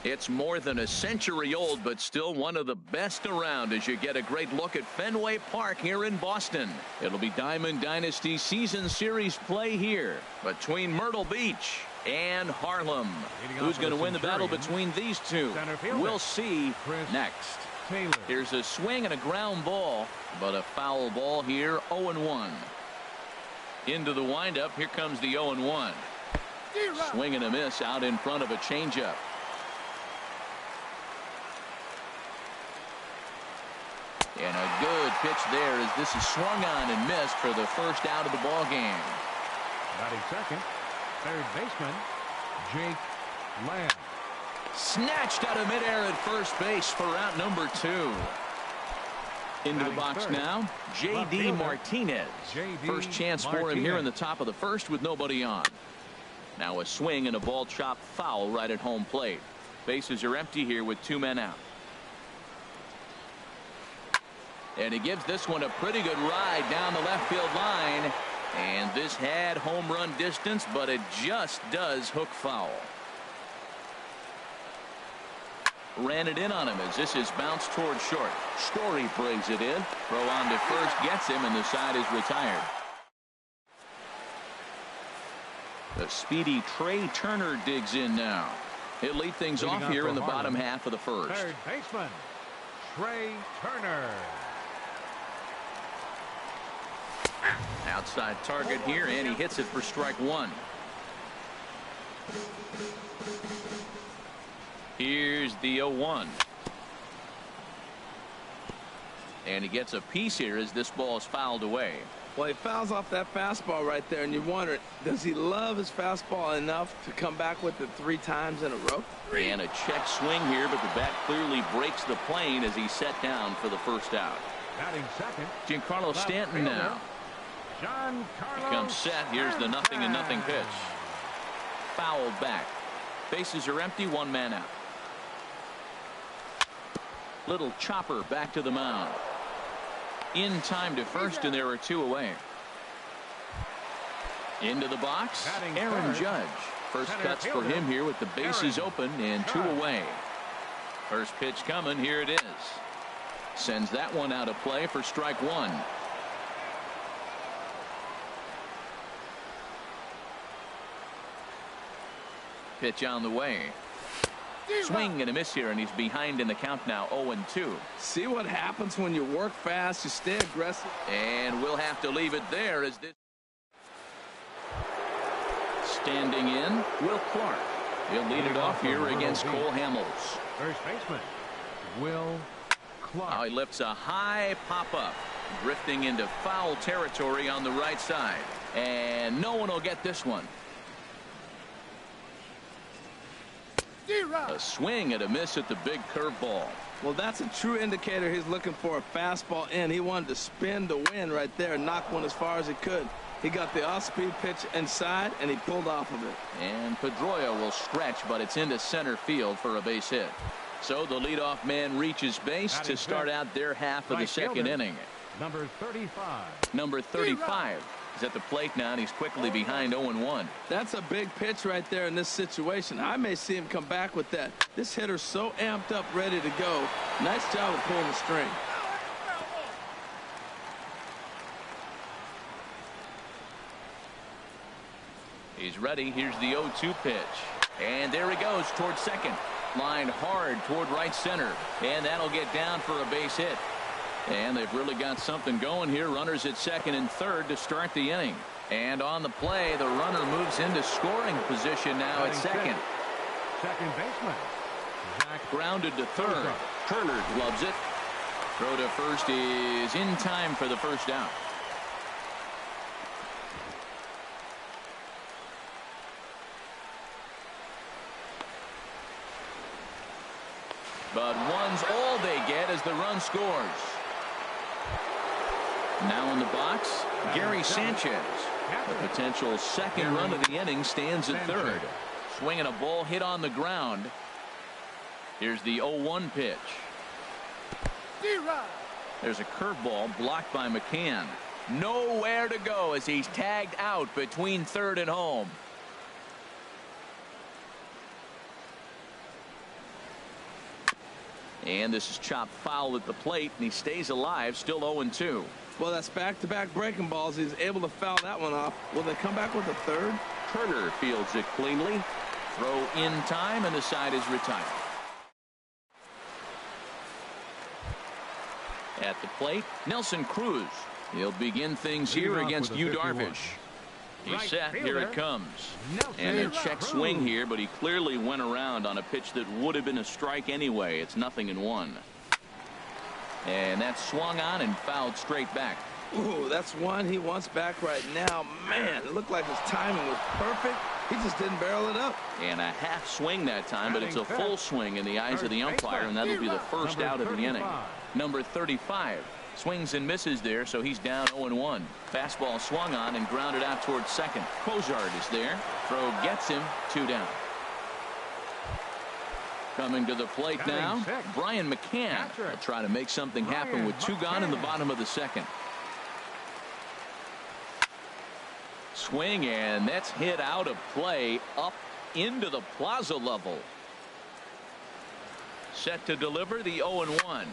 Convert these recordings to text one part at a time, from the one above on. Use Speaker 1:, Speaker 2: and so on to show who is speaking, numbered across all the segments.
Speaker 1: It's more than a century old, but still one of the best around as you get a great look at Fenway Park here in Boston. It'll be Diamond Dynasty season series play here between Myrtle Beach and Harlem. Who's going to win the battle between these two? We'll see next. Here's a swing and a ground ball, but a foul ball here. 0-1. Into the windup. Here comes the 0-1. Swing and a miss out in front of a changeup. And a good pitch there as this is swung on and missed for the first out of the ball game.
Speaker 2: Batting second, third baseman Jake Lamb.
Speaker 1: Snatched out of midair at first base for out number 2. Into the box now, J.D. Martinez. First chance for him here in the top of the first with nobody on. Now a swing and a ball chopped foul right at home plate. Bases are empty here with 2 men out. And he gives this one a pretty good ride down the left field line. And this had home run distance, but it just does hook foul. Ran it in on him as this is bounced toward short. Story brings it in. Throw on to first gets him, and the side is retired. The speedy Trey Turner digs in now. He'll lead things off here in the bottom half of the first.
Speaker 2: Third baseman Trey Turner.
Speaker 1: Outside target here, and he hits it for strike 1. Here's the 0-1. And he gets a piece here as this ball is fouled away.
Speaker 3: Well, he fouls off that fastball right there, and you wonder, does he love his fastball enough to come back with it 3 times in a row?
Speaker 1: And a check swing here, but the bat clearly breaks the plane as he's set down for the first out.
Speaker 2: Batting second,
Speaker 1: Giancarlo Stanton now.
Speaker 2: Giancarlo
Speaker 1: Comes set. Here's the 0-0 pitch. Fouled back. Bases are empty. 1 man out. Little chopper back to the mound. In time to first, and there are 2 away. Into the box, Aaron Judge. First cuts for him here with the bases open and 2 away. First pitch coming. Here it is. Sends that one out of play for strike 1. Pitch on the way. Swing and a miss here, and he's behind in the count now. 0-2.
Speaker 3: See what happens when you work fast, you stay aggressive.
Speaker 1: And we'll have to leave it there as this. Standing in, Will Clark. He'll lead it off here against Cole Hamels.
Speaker 2: First baseman Will Clark.
Speaker 1: Now he lifts a high pop-up, drifting into foul territory on the right side. And no one will get this one. A swing and a miss at the big curveball.
Speaker 3: Well, that's a true indicator he's looking for a fastball in. He wanted to spin to win right there and knock one as far as he could. He got the off-speed pitch inside, and he pulled off of it.
Speaker 1: And Pedroia will stretch, but it's into center field for a base hit. So the leadoff man reaches base to start out their half of the second inning.
Speaker 2: Number 35.
Speaker 1: Number 35 is at the plate now, and he's quickly behind 0-1.
Speaker 3: That's a big pitch right there in this situation. I may see him come back with that. This hitter's so amped up, ready to go. Nice job of pulling the string.
Speaker 1: He's ready. Here's the 0-2 pitch. And there he goes toward second. Lined hard toward right center. And that'll get down for a base hit. And they've really got something going here. Runners at second and third to start the inning. And on the play, the runner moves into scoring position now at second.
Speaker 2: Second baseman
Speaker 1: Grounded to third. Turner gloves it. Throw to first is in time for the first out. But one's all they get as the run scores. Now in the box, Gary Sanchez. The potential second run of the inning stands at third. Swinging a ball hit on the ground. Here's the 0-1 pitch. There's a curveball blocked by McCann. Nowhere to go as he's tagged out between third and home. And this is chopped foul at the plate, and he stays alive, still 0-2.
Speaker 3: Well, that's back-to-back breaking balls. He's able to foul that one off. Will they come back with a third?
Speaker 1: Turner fields it cleanly. Throw in time, and the side is retired. At the plate, Nelson Cruz. He'll begin things here against Yu Darvish. He's set. Here it comes. And a check swing here, but he clearly went around on a pitch that would have been a strike anyway. It's 0-1. And that's swung on and fouled straight back.
Speaker 3: Ooh, that's one he wants back right now. Man, it looked like his timing was perfect. He just didn't barrel it up.
Speaker 1: And a half swing that time, but it's a full swing in the eyes of the umpire, and that'll be the first out of the inning. Number 35 swings and misses there, so he's down 0-1. Fastball swung on and grounded out towards second. Cozart is there. Throw gets him. 2 down. Coming to the plate now, Brian McCann will try to make something happen with 2 gone in the bottom of the second. Swing, and that's hit out of play up into the plaza level. Set to deliver the 0-1.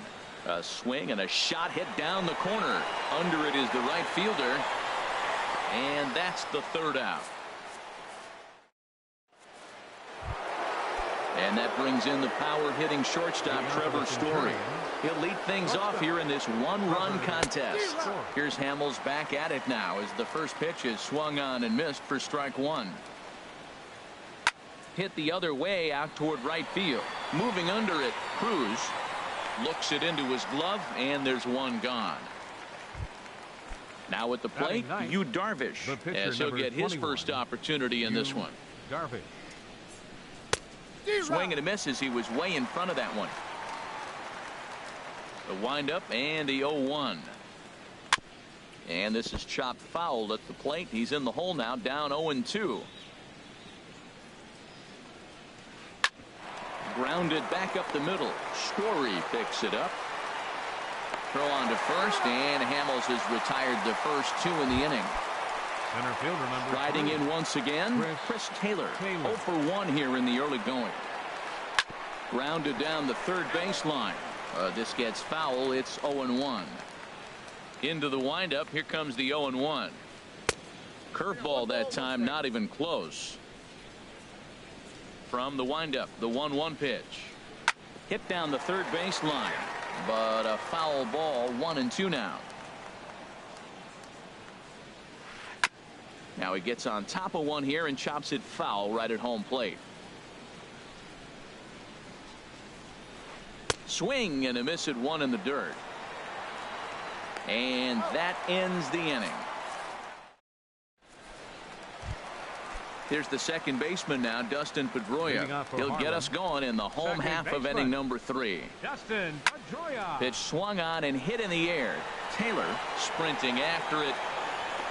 Speaker 1: A swing and a shot hit down the corner. Under it is the right fielder. And that's the 3rd out. And that brings in the power-hitting shortstop, Trevor Story. He'll lead things off here in this 1-run contest. Here's Hamels back at it now as the first pitch is swung on and missed for strike 1. Hit the other way out toward right field. Moving under it, Cruz looks it into his glove, and there's 1 gone. Now at the plate, Yu Darvish, as he'll get his first opportunity in this one. Swing and a miss as he was way in front of that one. The windup and the 0-1. And this is chopped foul at the plate. He's in the hole now, down 0-2. Grounded back up the middle. Story picks it up. Throw on to first, and Hamels has retired the first 2 in the inning.
Speaker 2: Center fielder number
Speaker 1: Riding
Speaker 2: 3.
Speaker 1: in once again, Chris Taylor. 0 for 1 here in the early going. Grounded down the third baseline. This gets foul. It's 0-1. Into the windup. Here comes the 0-1. Curveball that time, not even close. From the windup, the 1-1 pitch. Hit down the third baseline, but a foul ball. 1-2 now. Now he gets on top of one here and chops it foul right at home plate. Swing and a miss at 1 in the dirt. And that ends the inning. Here's the second baseman now, Dustin Pedroia. He'll get us going in the home half of inning number 3.
Speaker 2: Dustin Pedroia.
Speaker 1: Pitch swung on and hit in the air. Taylor sprinting after it.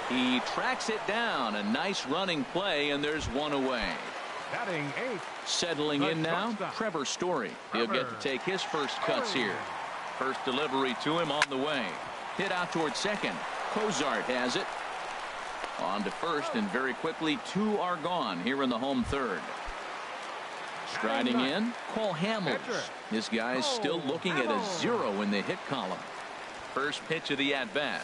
Speaker 1: He tracks it down. A nice running play, and there's 1 away.
Speaker 2: Batting 8.
Speaker 1: Settling in now, Trevor Story. He'll get to take his first cuts here. First delivery to him on the way. Hit out toward second. Cozart has it. On to first, and very quickly 2 are gone here in the home third. Striding in, Cole Hamels. This guy's still looking at a 0 in the hit column. First pitch of the at-bat.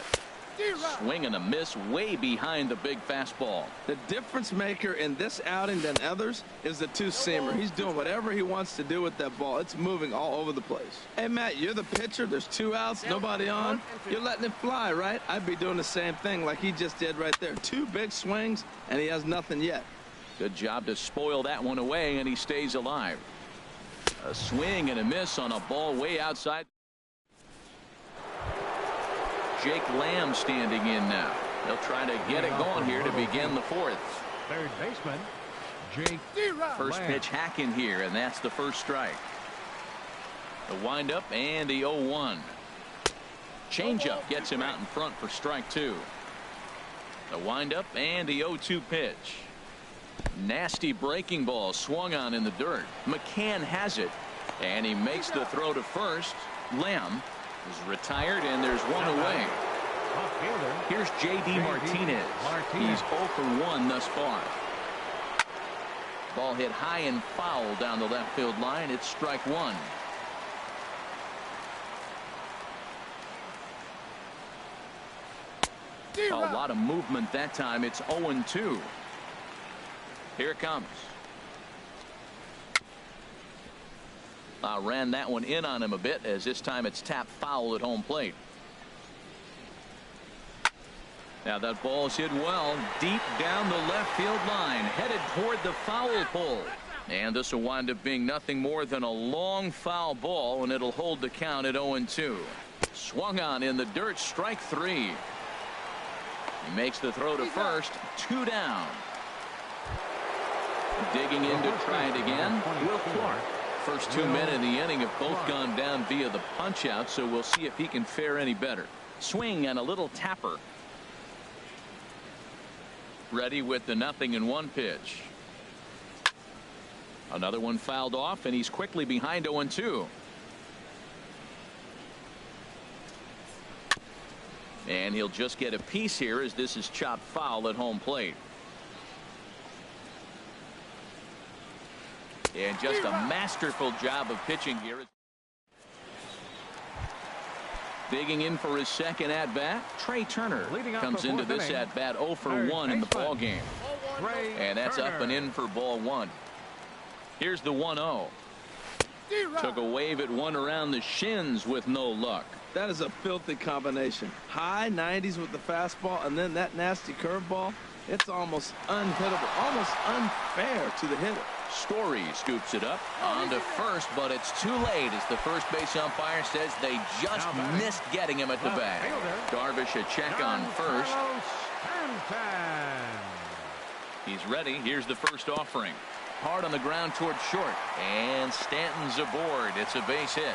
Speaker 1: Swing and a miss way behind the big fastball.
Speaker 3: The difference maker in this outing than others is the 2-seamer. He's doing whatever he wants to do with that ball. It's moving all over the place. Hey, Matt, you're the pitcher. There's 2 outs, nobody on. You're letting it fly, right? I'd be doing the same thing like he just did right there. 2 big swings, and he has nothing yet.
Speaker 1: Good job to spoil that one away, and he stays alive. A swing and a miss on a ball way outside. Jake Lamb standing in now. They'll try to get it going here to begin the 4th.
Speaker 2: Third baseman, Jake
Speaker 1: First
Speaker 2: Lamb.
Speaker 1: pitch hacking here, and that's the first strike. The windup and the 0-1. Changeup gets him out in front for strike 2. The windup and the 0-2 pitch. Nasty breaking ball swung on in the dirt. McCann has it, and he makes the throw to first. Lamb is retired, and there's 1 away. Here's J.D. Martinez. He's 0 for 1 thus far. Ball hit high and foul down the left field line. It's strike 1. A lot of movement that time. It's 0-2. Here it comes. Ran that one in on him a bit, as this time it's tapped foul at home plate. Now that ball's hit well deep down the left field line, headed toward the foul pole. And this will wind up being nothing more than a long foul ball, and it'll hold the count at 0-2. Swung on in the dirt, strike three. He makes the throw to first, 2 down. Digging in to try it again, Will Clark. First 2 men in the inning have both gone down via the punch out, so we'll see if he can fare any better. Swing and a little tapper. Ready with the 0-1 pitch. Another one fouled off, and he's quickly behind 0-2. And he'll just get a piece here, as this is chopped foul at home plate. And just a masterful job of pitching here. Digging in for his second at bat, Trey Turner comes into this at bat 0 for 1 in the ball game. And that's up and in for ball 1. Here's the 1-0. Took a wave at one around the shins with no luck.
Speaker 3: That is a filthy combination. High 90s with the fastball, and then that nasty curveball. It's almost unhittable, almost unfair to the hitter.
Speaker 1: Story scoops it up on to first, but it's too late, as the first base umpire says they just missed getting him at the bag. Darvish a check on first. He's ready. Here's the first offering. Hard on the ground toward short, and Stanton's aboard. It's a base hit.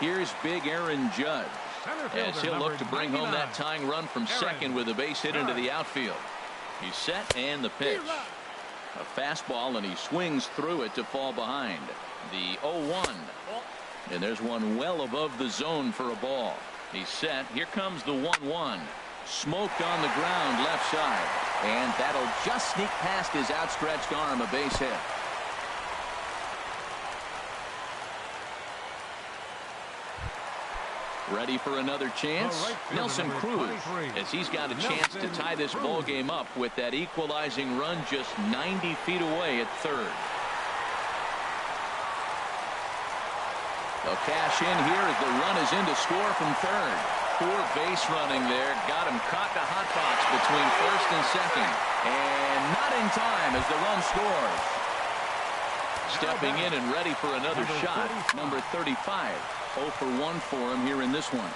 Speaker 1: Here's big Aaron Judge, as he'll look to bring home that tying run from second with a base hit into the outfield. He's set, and the pitch. A fastball, and he swings through it to fall behind. The 0-1. And there's one well above the zone for a ball. He's set. Here comes the 1-1. Smoked on the ground left side. And that'll just sneak past his outstretched arm, a base hit. Ready for another chance? Nelson Cruz, as he's got a chance to tie this ball game up with that equalizing run just 90 feet away at third. They'll cash in here as the run is in to score from third. Poor base running there. Got him caught in a hot box between first and second. And not in time as the run scores. Stepping in and ready for another shot, number 35. 0 for 1 for him here in this one.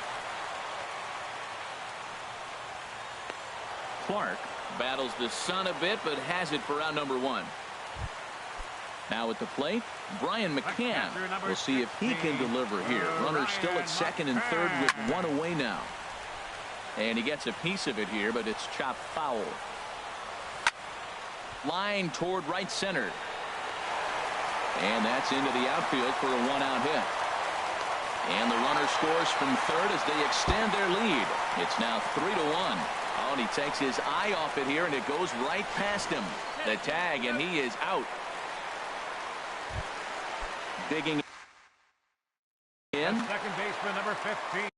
Speaker 1: Clark battles the sun a bit, but has it for out number 1. Now at the plate, Brian McCann. We'll see if he can deliver here. Runners still at second and third with one away now. And he gets a piece of it here, but it's chopped foul. Line toward right center. And that's into the outfield for a one-out hit. And the runner scores from third as they extend their lead. It's now 3-1. Oh, and he takes his eye off it here, and it goes right past him. The tag, and he is out. Digging in.
Speaker 2: Second baseman, number 15.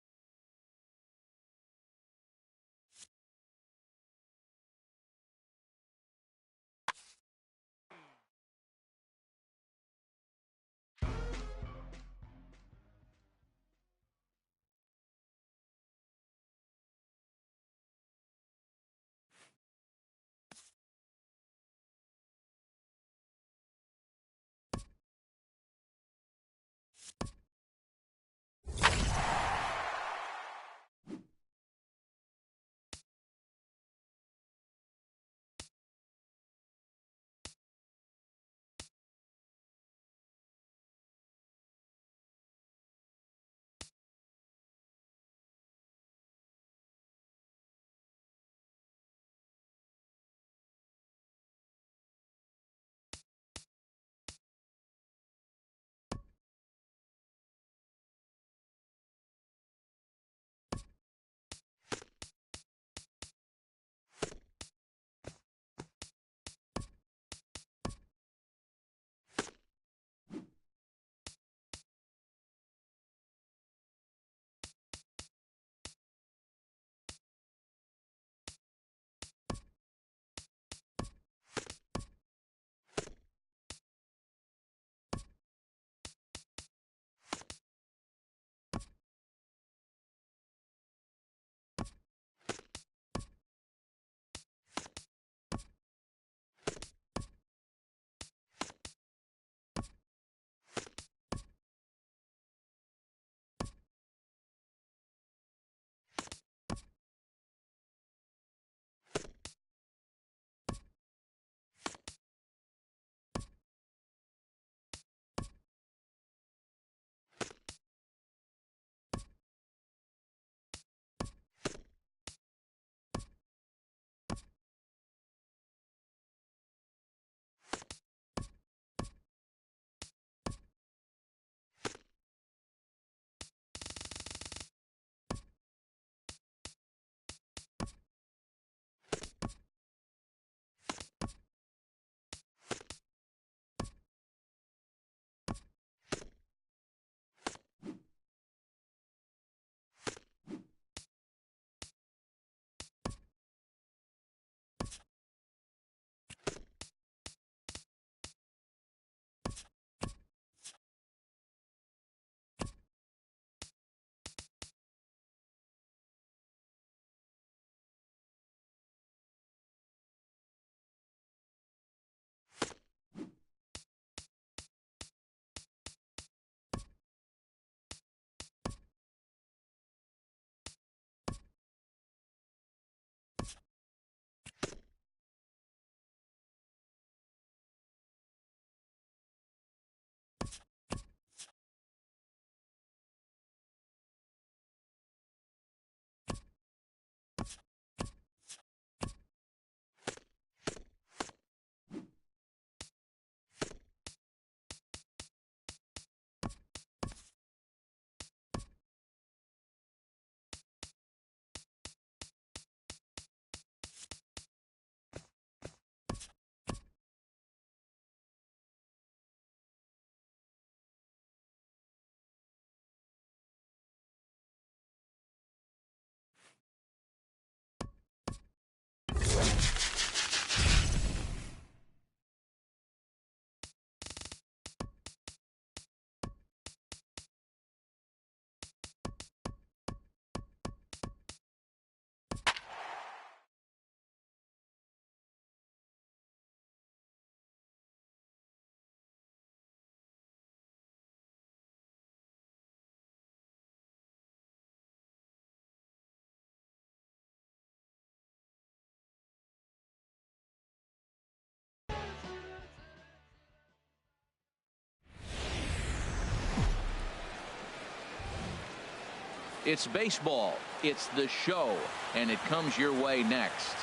Speaker 1: It's baseball. It's the show. And it comes your way next.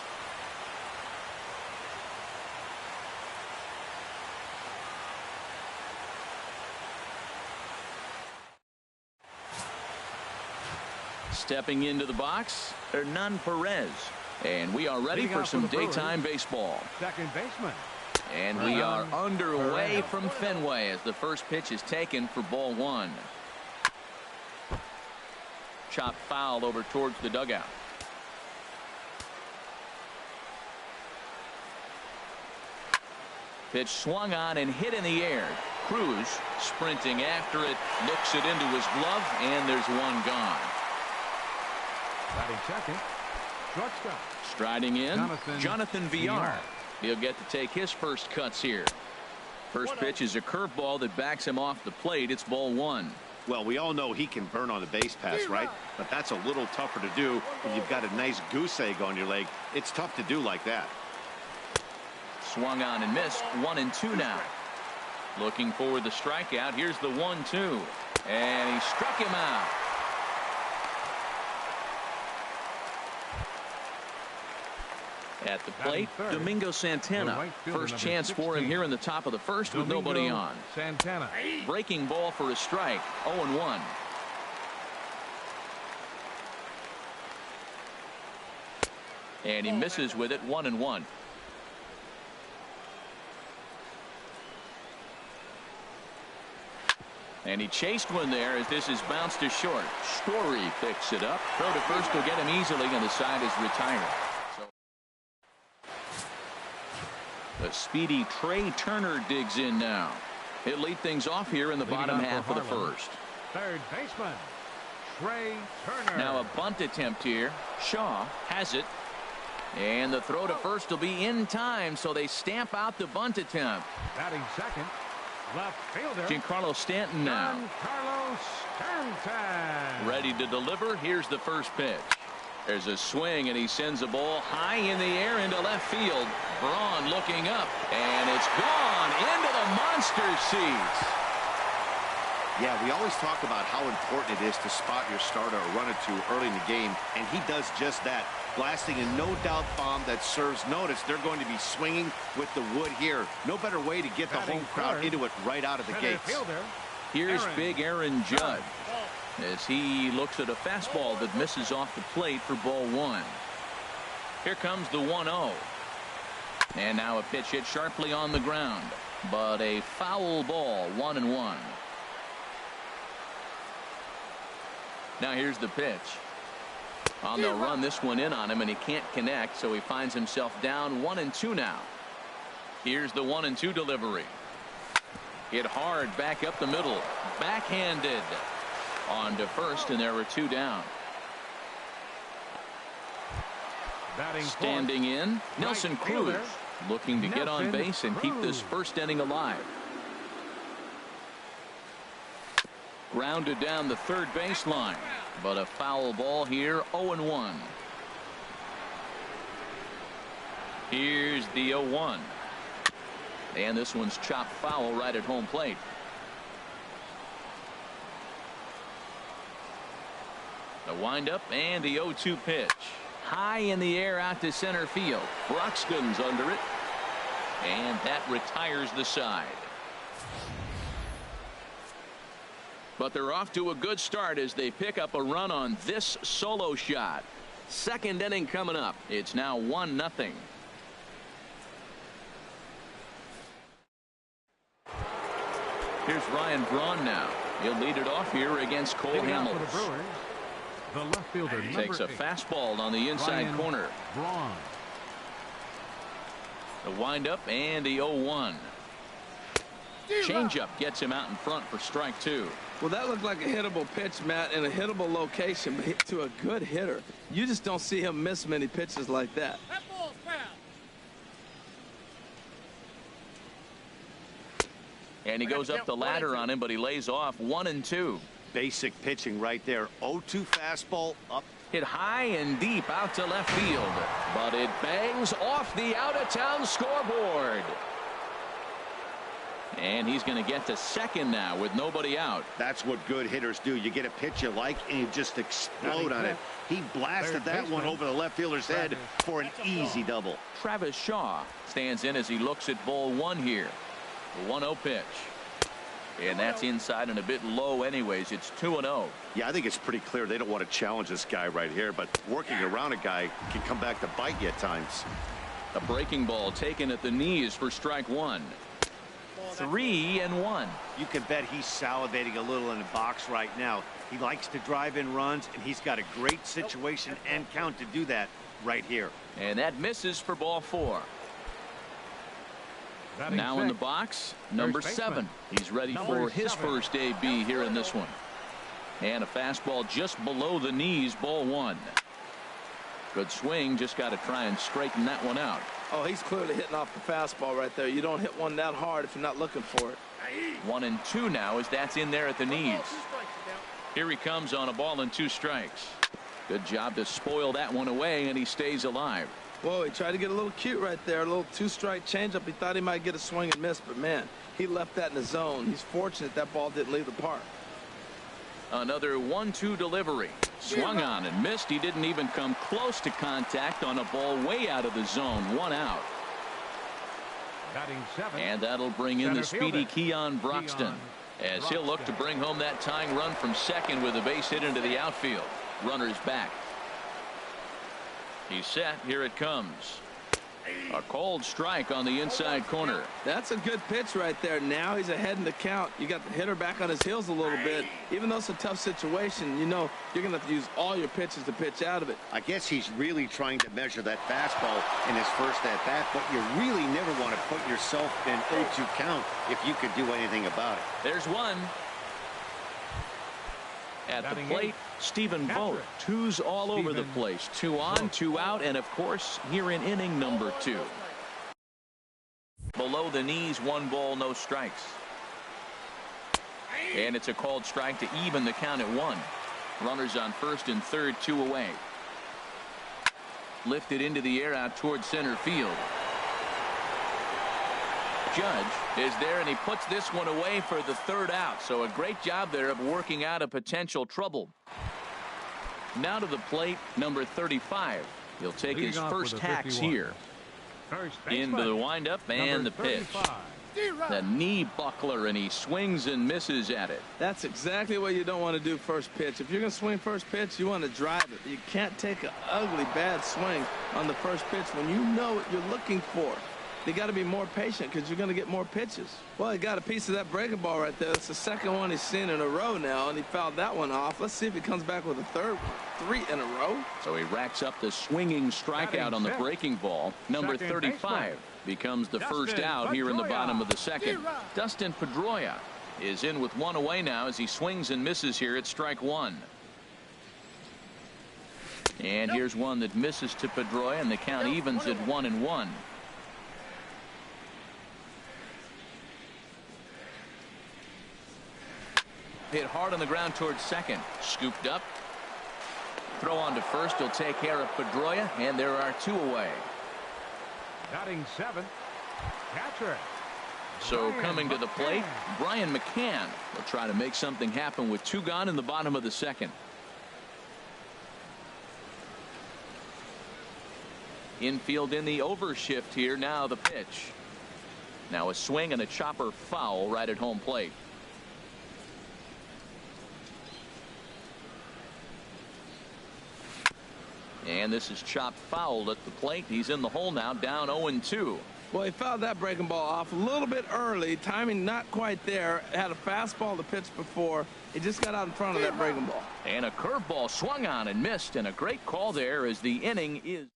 Speaker 1: Stepping into the box, Hernan Perez. And we are ready for some daytime baseball.
Speaker 2: Second baseman.
Speaker 1: And we are underway from Fenway as the first pitch is taken for ball one. Chopped foul over towards the dugout. Pitch swung on and hit in the air. Cruz sprinting after it, looks it into his glove, and there's one gone.
Speaker 2: Batting second, shortstop.
Speaker 1: Striding in, Jonathan Villar. He'll get to take his first cuts here. First pitch is a curveball that backs him off the plate. It's ball one.
Speaker 4: Well, we all know he can burn on the base pass, right? But that's a little tougher to do when you've got a nice goose egg on your leg. It's tough to do like that.
Speaker 1: Swung on and missed. 1-2 now. Looking for the strikeout. Here's the 1-2. And he struck him out. At the plate, Domingo Santana. First chance for him here in the top of the first with nobody on.
Speaker 2: Santana.
Speaker 1: Breaking ball for a strike. 0-1. And he misses with it. 1-1. And he chased one there as this is bounced to short. Story picks it up. Throw to first will get him easily, and the side is retired. The speedy Trey Turner digs in now. He'll lead things off here in the bottom half of the first.
Speaker 2: Third baseman, Trey Turner.
Speaker 1: Now a bunt attempt here. Shaw has it. And the throw to first will be in time, so they stamp out the bunt attempt.
Speaker 2: Batting second, left fielder.
Speaker 1: Giancarlo Stanton now.
Speaker 2: Giancarlo Stanton.
Speaker 1: Ready to deliver. Here's the first pitch. There's a swing, and he sends a ball high in the air into left field. Braun looking up, and it's gone into the monster seats.
Speaker 4: Yeah, we always talk about how important it is to spot your starter or run it to early in the game, and he does just that, blasting a no-doubt bomb that serves notice. They're going to be swinging with the wood here. No better way to get the home crowd into it right out of the gates.
Speaker 1: Here's big Aaron Judd as he looks at a fastball that misses off the plate for ball one. Here comes the 1-0. And now a pitch hit sharply on the ground, but a foul ball. 1-1. Now here's the pitch. They'll run this one in on him, and he can't connect, so he finds himself down 1-2 now. Here's the 1-2 delivery. Hit hard back up the middle. Backhanded. On to first, and there were two down. Standing in, Nelson Cruz, looking to get on base and keep this first inning alive. Grounded down the third baseline, but a foul ball here. 0-1. Here's the 0-1. And this one's chopped foul right at home plate. The windup and the 0-2 pitch. High in the air out to center field. Broxton's under it. And that retires the side. But they're off to a good start as they pick up a run on this solo shot. Second inning coming up. It's now 1-0. Here's Ryan Braun now. He'll lead it off here against Cole Hamels.
Speaker 2: The left fielder
Speaker 1: takes a fastball on the inside corner.
Speaker 2: Braun.
Speaker 1: The windup and the 0-1. Changeup gets him out in front for strike two.
Speaker 3: Well, that looked like a hittable pitch, Matt, in a hittable location, but hit to a good hitter. You just don't see him miss many pitches like that.
Speaker 1: And he goes up the ladder on him, but he lays off. 1-2.
Speaker 4: Basic pitching right there. 0-2 fastball up.
Speaker 1: Hit high and deep out to left field, but it bangs off the out-of-town scoreboard. And he's going to get to second now with nobody out.
Speaker 4: That's what good hitters do. You get a pitch you like and you just explode on it. He blasted that one over the left fielder's head for an easy double.
Speaker 1: Travis Shaw stands in as he looks at ball one here. The 1-0 pitch. And that's inside and a bit low anyways. It's 2-0.
Speaker 4: Yeah, I think it's pretty clear they don't want to challenge this guy right here, but working around a guy can come back to bite you at times.
Speaker 1: A breaking ball taken at the knees for strike one. 3-1.
Speaker 4: You can bet he's salivating a little in the box right now. He likes to drive in runs, and he's got a great situation and count to do that right here.
Speaker 1: And that misses for ball four. Now in the box, number 7. He's ready for his first AB here in this one. And a fastball just below the knees, ball one. Good swing, just got to try and straighten that one out.
Speaker 3: Oh, he's clearly hitting off the fastball right there. You don't hit one that hard if you're not looking for it.
Speaker 1: 1-2 now as that's in there at the knees. Here he comes on a ball and 2 strikes. Good job to spoil that one away, and he stays alive.
Speaker 3: Whoa, he tried to get a little cute right there. A little 2-strike changeup. He thought he might get a swing and miss, but man, he left that in the zone. He's fortunate that ball didn't leave the park.
Speaker 1: Another 1-2 delivery. Swung on and missed. He didn't even come close to contact on a ball way out of the zone. 1 out. And that'll bring in the speedy Keon Broxton as he'll look to bring home that tying run from second with a base hit into the outfield. Runners back. He's set. Here it comes. A cold strike on the inside corner.
Speaker 3: That's a good pitch right there. Now he's ahead in the count. You got the hitter back on his heels a little bit. Even though it's a tough situation, you know you're going to have to use all your pitches to pitch out of it.
Speaker 4: I guess he's really trying to measure that fastball in his first at-bat, but you really never want to put yourself in 0-2 count if you could do anything about it.
Speaker 1: There's one. At the plate, Stephen Vogt. 2s all over the place. 2 on, 2 out, and of course, here in inning number 2. Below the knees, 1 ball, no strikes. And it's a called strike to even the count at 1. Runners on first and third, 2 away. Lifted into the air out towards center field. Judge is there, and he puts this one away for the 3rd out. So a great job there of working out a potential trouble. Now to the plate, number 35. He'll take his first hacks here. Into the windup and the pitch. The knee buckler, and he swings and misses at it.
Speaker 3: That's exactly what you don't want to do first pitch. If you're going to swing first pitch, you want to drive it. You can't take an ugly, bad swing on the first pitch when you know what you're looking for. You got to be more patient because you're going to get more pitches. Well, he got a piece of that breaking ball right there. It's the second one he's seen in a row now, and he fouled that one off. Let's see if he comes back with a third one. 3 in a row.
Speaker 1: So he racks up the swinging strikeout on the breaking ball. Number 35 becomes the first out here in the bottom of the second. Dustin Pedroia is in with 1 away now as he swings and misses here at strike 1. And here's one that misses to Pedroia, and the count evens at 1-1. Hit hard on the ground towards second. Scooped up. Throw on to first. He'll take care of Pedroia, and there are 2 away.
Speaker 2: Batting 7th, catcher.
Speaker 1: So coming to the plate, Brian McCann will try to make something happen with 2 gone in the bottom of the second. Infield in the overshift here. Now the pitch. Now a swing and a chopper foul right at home plate. And this is chopped foul at the plate. He's in the hole now, down 0-2.
Speaker 3: Well, he fouled that breaking ball off a little bit early. Timing not quite there. Had a fastball to pitch before. He just got out in front of that breaking ball.
Speaker 1: And a curveball swung on and missed. And a great call there as the inning is.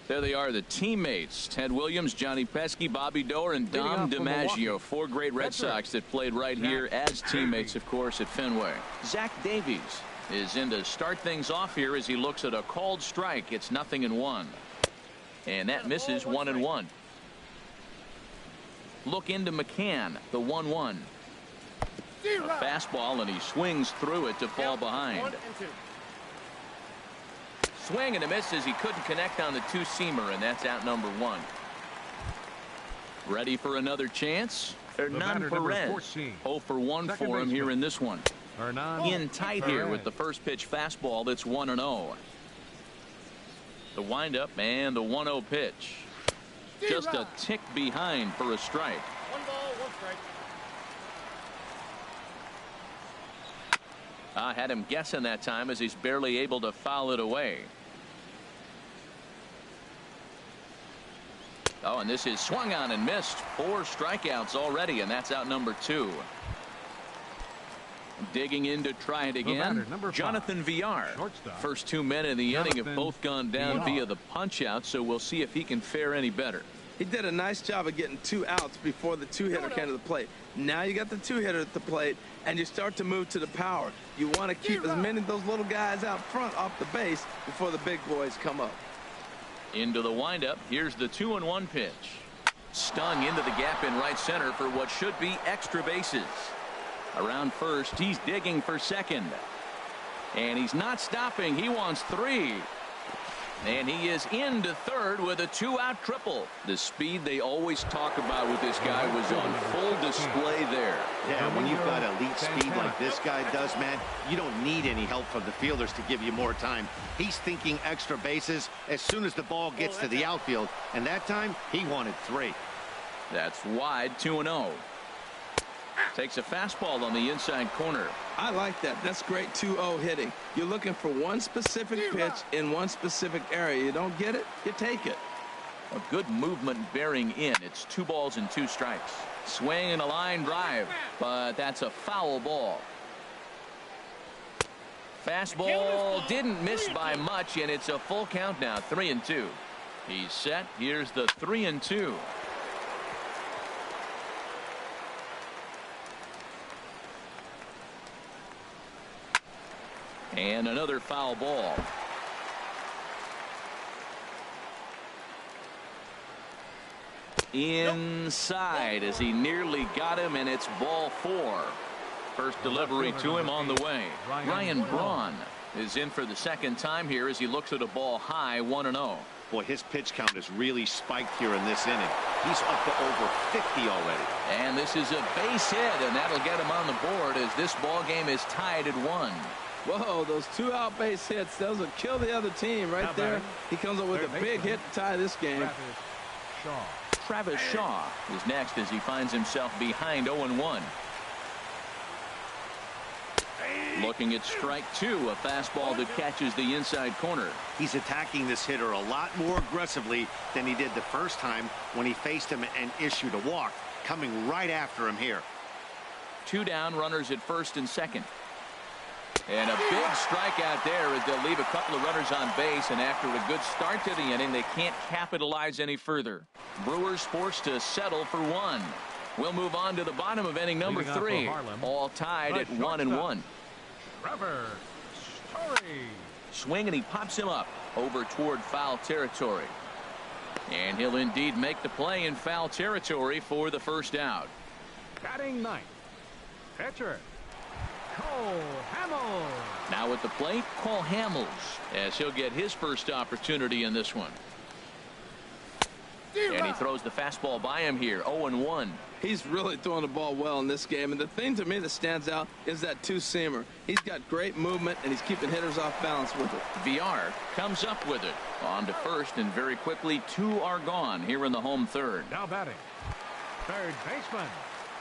Speaker 1: There they are, the teammates. Ted Williams, Johnny Pesky, Bobby Doerr, and Dom DiMaggio. 4 great Red Sox that played right here as teammates, of course, at Fenway. Zach Davies is in to start things off here as he looks at a called strike. It's 0-1. And that misses 1-1. Look into McCann, the 1-1. A fastball, and he swings through it to fall behind. Swing and a miss as he couldn't connect on the 2-seamer, and that's out number 1. Ready for another chance? Hernan
Speaker 2: batter, number
Speaker 1: Perez.
Speaker 2: 14.
Speaker 1: 0 for 1
Speaker 2: Second
Speaker 1: for him
Speaker 2: baseman.
Speaker 1: here in this one.
Speaker 2: Hernan
Speaker 1: In tight here
Speaker 2: Perez.
Speaker 1: with the first pitch fastball that's 1-0. The windup and the 1-0 pitch. Just a tick behind for a strike.
Speaker 5: 1 ball, 1 strike.
Speaker 1: I had him guessing that time as he's barely able to foul it away. Oh, and this is swung on and missed. 4 strikeouts already, and that's out number 2. Digging in to try it again.
Speaker 2: batter, number 5.
Speaker 1: Jonathan Villar.
Speaker 2: Shortstop.
Speaker 1: First 2 men in the inning have
Speaker 2: Jonathan
Speaker 1: both gone down
Speaker 2: Villar.
Speaker 1: via the punch out, so we'll see if he can fare any better.
Speaker 3: He did a nice job of getting 2 outs before the 2-hitter came to the plate. Now you got the 2-hitter at the plate, and you start to move to the power. You want to keep as many of those little guys out front off the base before the big boys come up.
Speaker 1: Into the windup. Here's the 2-1 pitch. Stung into the gap in right center for what should be extra bases. Around first, he's digging for second. And he's not stopping. He wants 3. And he is into third with a 2-out triple. The speed they always talk about with this guy was on full display there.
Speaker 4: Yeah, when you've got elite speed like this guy does, man, you don't need any help from the fielders to give you more time. He's thinking extra bases as soon as the ball gets to the outfield, and that time he wanted 3.
Speaker 1: That's wide. 2-0. Takes a fastball on the inside corner.
Speaker 3: I like that. That's great 2-0 hitting. You're looking for one specific pitch in one specific area. You don't get it, you take it.
Speaker 1: A good movement bearing in. It's 2 balls and 2 strikes. Swing and a line drive, but that's a foul ball. Fastball didn't miss by much, and it's a full count now. 3-2. He's set. Here's the 3-2. And another foul ball. Inside as he nearly got him, and it's ball 4. First delivery to him on the way. Ryan Braun is in for the second time here as he looks at a ball high. 1-0.
Speaker 4: Boy, his pitch count has really spiked here in this inning. He's up to over 50 already.
Speaker 1: And this is a base hit, and that'll get him on the board as this ball game is tied at 1.
Speaker 3: Whoa, those 2-out base hits, those will kill the other team right there. He comes up with a big hit to tie this game.
Speaker 1: Travis Shaw is next as he finds himself behind 0-1. Looking at strike 2, a fastball that catches the inside corner.
Speaker 4: He's attacking this hitter a lot more aggressively than he did the first time when he faced him and issued a walk. Coming right after him here.
Speaker 1: 2 down, runners at first and second. And a big strikeout there as they'll leave a couple of runners on base, and after a good start to the inning, they can't capitalize any further. Brewers forced to settle for 1. We'll move on to the bottom of inning number 3. All tied at 1-1.
Speaker 2: Trevor Story.
Speaker 1: Swing, and he pops him up over toward foul territory. And he'll indeed make the play in foul territory for the first out.
Speaker 2: Batting 9th. Pitcher Cole Hamels.
Speaker 1: Now at the plate, Cole Hamels, as he'll get his first opportunity in this one. And he throws the fastball by him here. 0-1.
Speaker 3: He's really throwing the ball well in this game, and the thing to me that stands out is that 2-seamer. He's got great movement, and he's keeping hitters off balance with it.
Speaker 1: Villar comes up with it. On to first, and very quickly 2 are gone here in the home third.
Speaker 2: Now batting third baseman.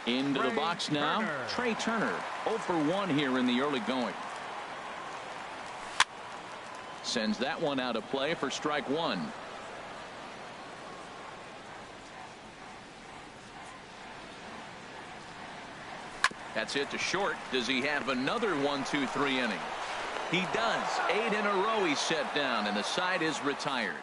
Speaker 1: Into the box now, Trey Turner. 0 for 1 here in the early going. Sends that one out of play for strike 1. That's it to short. Does he have another 1-2-3 inning? He does. 8 in a row he's set down, and the side is retired.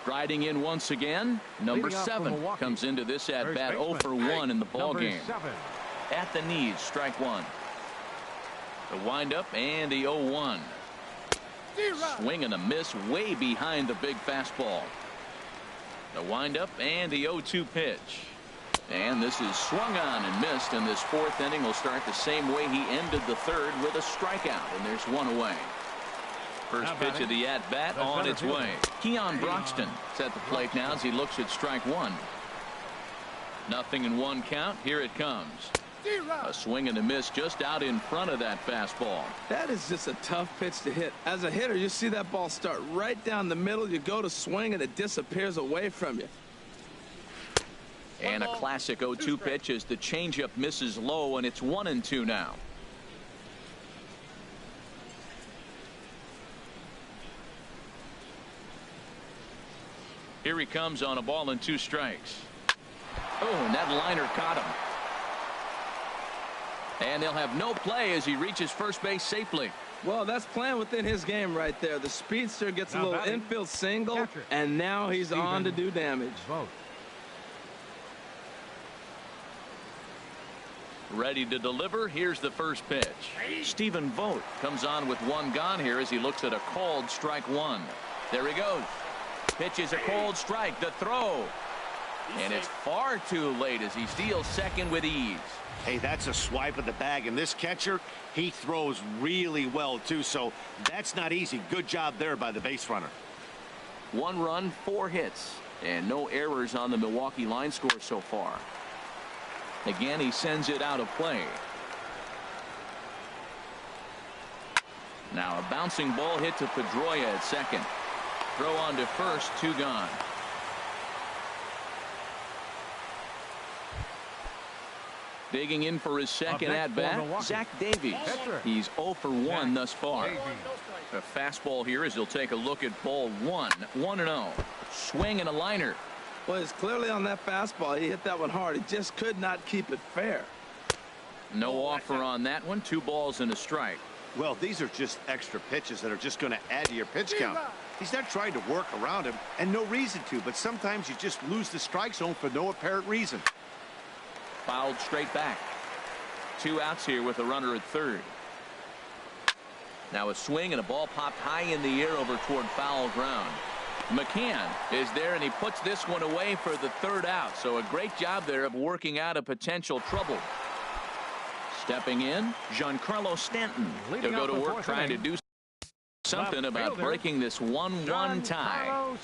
Speaker 1: Striding in once again, number 7 comes into this at bat. 0 for 1 in the ball game. At the knees, strike 1. The windup and the 0-1. Swing and a miss way behind the big fastball. The windup and the 0-2 pitch. And this is swung on and missed, and this 4th inning will start the same way he ended the 3rd with a strikeout, and there's 1 away. First pitch of the at-bat on its way. Keon Broxton at the plate now as he looks at strike one. 0-1 count. Here it comes. A swing and a miss just out in front of that fastball.
Speaker 3: That is just a tough pitch to hit. As a hitter, you see that ball start right down the middle. You go to swing and it disappears away from you.
Speaker 1: And a classic 0-2 pitch as the changeup misses low, and it's 1-2 now. Here he comes on a ball and 2 strikes. Oh, and that liner caught him. And they'll have no play as he reaches first base safely.
Speaker 3: Well, that's playing within his game right there. The speedster gets a little infield single, and now he's on to do damage.
Speaker 1: Ready to deliver. Here's the first pitch. Stephen Vogt comes on with 1 gone here as he looks at a called strike 1. There he goes. Pitch is a cold strike. The throw. And it's far too late as he steals second with ease.
Speaker 4: Hey, that's a swipe of the bag, and this catcher, he throws really well too, so that's not easy. Good job there by the base runner.
Speaker 1: 1 run, 4 hits, and no errors on the Milwaukee line score so far. Again, he sends it out of play. Now a bouncing ball hit to Pedroia at second. Throw on to first, 2 gone. Digging in for his second at-bat, Zach Davies. He's 0 for 1 thus far. A fastball here as he'll take a look at ball 1. 1-0. Swing and a liner.
Speaker 3: Well, it's clearly on that fastball. He hit that one hard. He just could not keep it fair.
Speaker 1: No offer on that one. 2 balls and a strike.
Speaker 4: Well, these are just extra pitches that are just going to add to your pitch count. He's not trying to work around him, and no reason to, but sometimes you just lose the strike zone for no apparent reason.
Speaker 1: Fouled straight back. 2 outs here with a runner at third. Now a swing and a ball popped high in the air over toward foul ground. McCann is there and he puts this one away for the 3rd out. So a great job there of working out a potential trouble. Stepping in, Giancarlo Stanton. He'll go to work trying to do something about breaking this 1-1 tie.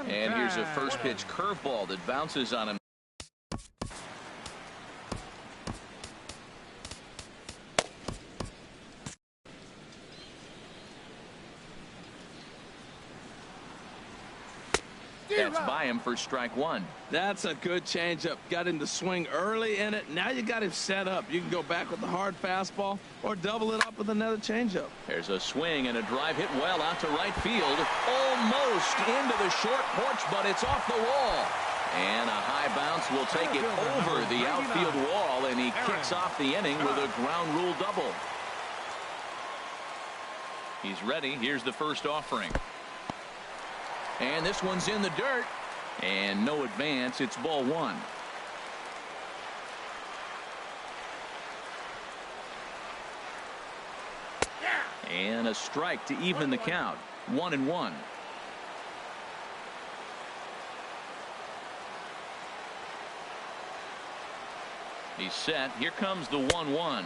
Speaker 1: And here's a first pitch curveball that bounces on him. That's by him for strike 1.
Speaker 3: That's a good changeup. Got him to swing early in it. Now you got him set up. You can go back with the hard fastball or double it up with another changeup.
Speaker 1: There's a swing and a drive hit well out to right field. Almost into the short porch, but it's off the wall. And a high bounce will take it over the outfield wall, and he kicks off the inning with a ground rule double. He's ready. Here's the first offering. And this one's in the dirt. And no advance. It's ball 1. And a strike to even the count. 1-1. He's set. Here comes the 1-1.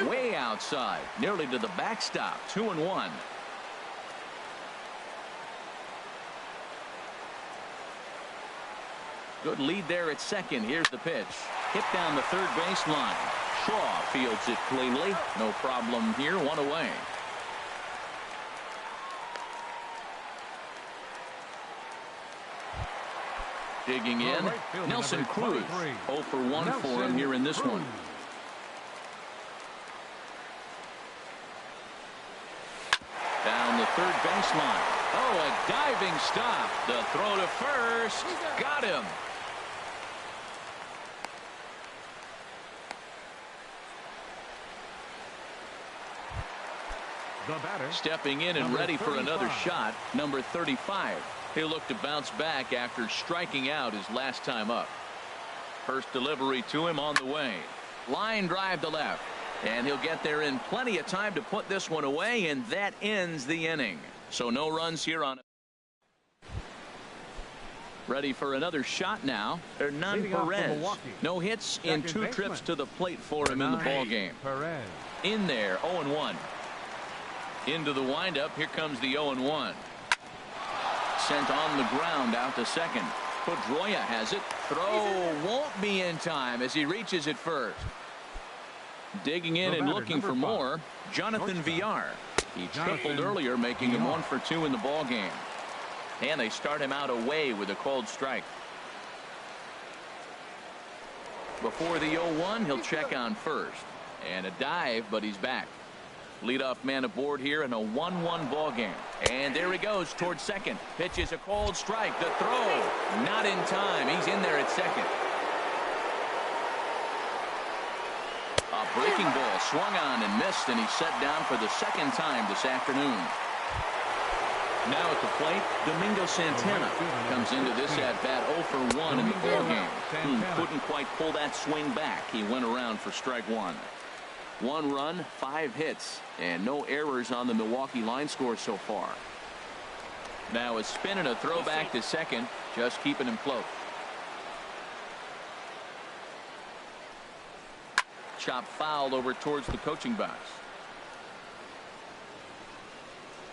Speaker 1: Way outside. Nearly to the backstop. 2-1. Good lead there at second. Here's the pitch. Hit down the third baseline. Shaw fields it cleanly. No problem here. 1 away. Digging in. Nelson Cruz. 0 for 1 for him here in this one. Down the third baseline. Oh, a diving stop. The throw to first. Got him.
Speaker 2: The batter.
Speaker 1: Stepping in and ready for another shot, number 35. He'll look to bounce back after striking out his last time up. First delivery to him on the way. Line drive to left. And he'll get there in plenty of time to put this one away, and that ends the inning. So no runs here on it. Ready for another shot now. Hernan Perez. No hits in 2 trips to the plate for him in the ball game. In there, 0-1. Into the windup. Here comes the 0-1. Sent on the ground out to second. Pedroia has it. Throw won't be in time as he reaches it first. Digging in and looking for more. Jonathan Villar. He tripled earlier, making him 1 for 2 in the ball game. And they start him out away with a called strike. Before the 0-1, he'll check on first. And a dive, but he's back. Leadoff man aboard here in a 1-1 ball game. And there he goes towards second. Pitches a called strike. The throw not in time. He's in there at second. A breaking ball swung on and missed, and he's set down for the second time this afternoon. Now at the plate, Domingo Santana comes into this at bat 0 for 1 in the ball game. Couldn't quite pull that swing back. He went around for strike 1. 1 run, 5 hits, and no errors on the Milwaukee line score so far. Now a spin and a throwback to second, just keeping him close. Chop foul over towards the coaching box.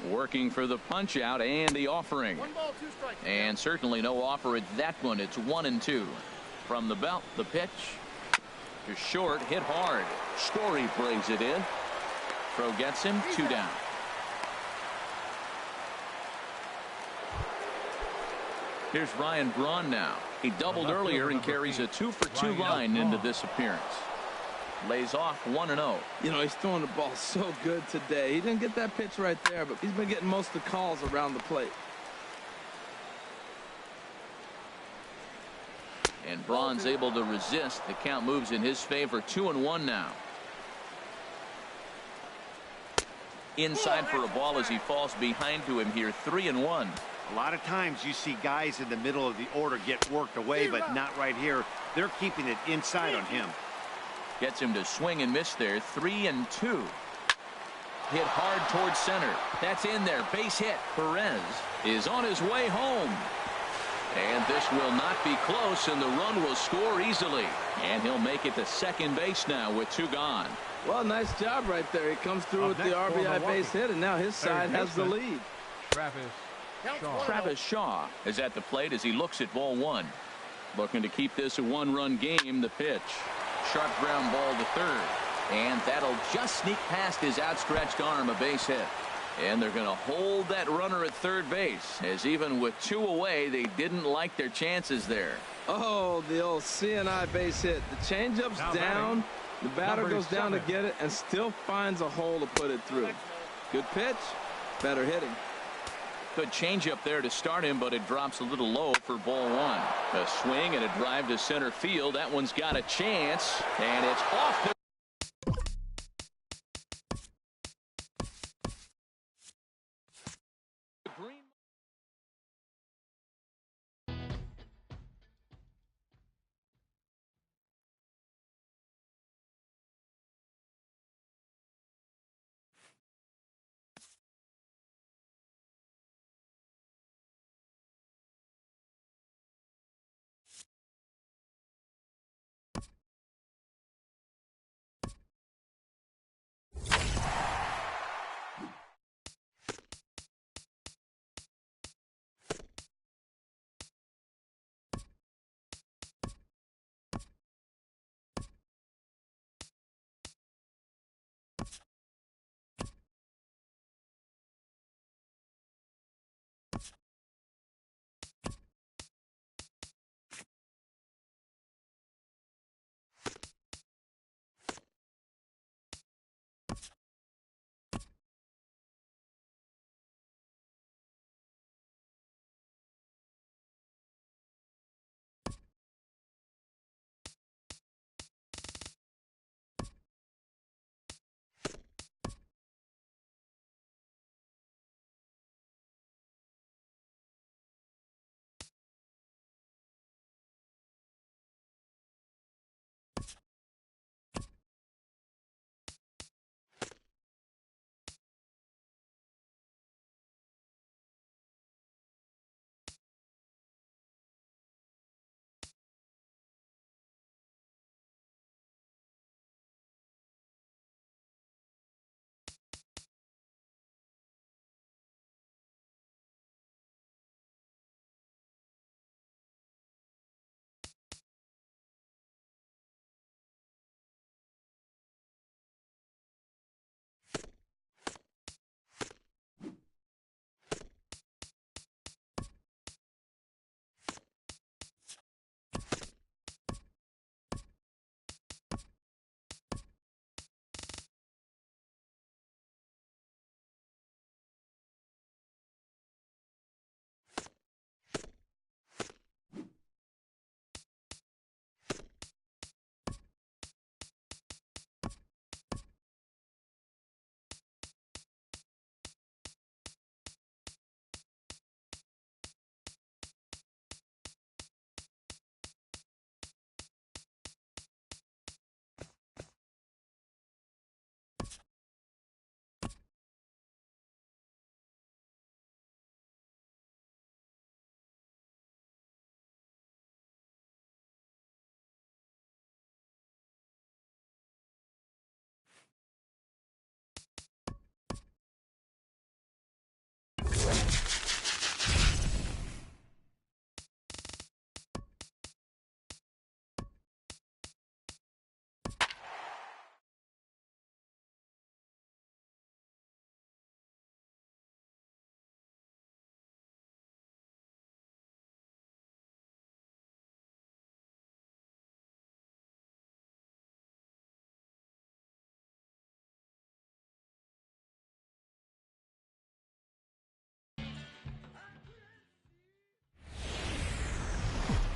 Speaker 1: Working for the punch out and the offering.
Speaker 5: 1 ball, 2 strikes.
Speaker 1: And certainly no offer at that one. It's 1-2. From the belt, the pitch. To short, hit hard. Story brings it in. Throw gets him, 2 down. Here's Ryan Braun now. He doubled earlier and carries a 2 for 2 line into this appearance. Lays off 1-0.
Speaker 3: You know, he's throwing the ball so good today. He didn't get that pitch right there, but he's been getting most of the calls around the plate.
Speaker 1: And Braun's able to resist. The count moves in his favor. 2-1 now. Inside for a ball as he falls behind to him here. 3-1.
Speaker 4: A lot of times you see guys in the middle of the order get worked away, but not right here. They're keeping it inside on him.
Speaker 1: Gets him to swing and miss there. 3-2. Hit hard towards center. That's in there. Base hit. Perez is on his way home. And this will not be close, and the run will score easily. And he'll make it to second base now with 2 gone.
Speaker 3: Well, nice job right there. He comes through with the RBI base hit, and now his side has the lead.
Speaker 1: Travis Shaw is at the plate as he looks at ball 1. Looking to keep this a 1-run game. The pitch. Sharp ground ball to third. And that'll just sneak past his outstretched arm, a base hit. And they're going to hold that runner at third base, as even with 2 away, they didn't like their chances there.
Speaker 3: Oh, the old CNI base hit. The changeup's down. The batter goes down to get it and still finds a hole to put it through. Good pitch. Better hitting.
Speaker 1: Good changeup there to start him, but it drops a little low for ball 1. A swing and a drive to center field. That one's got a chance, and it's off the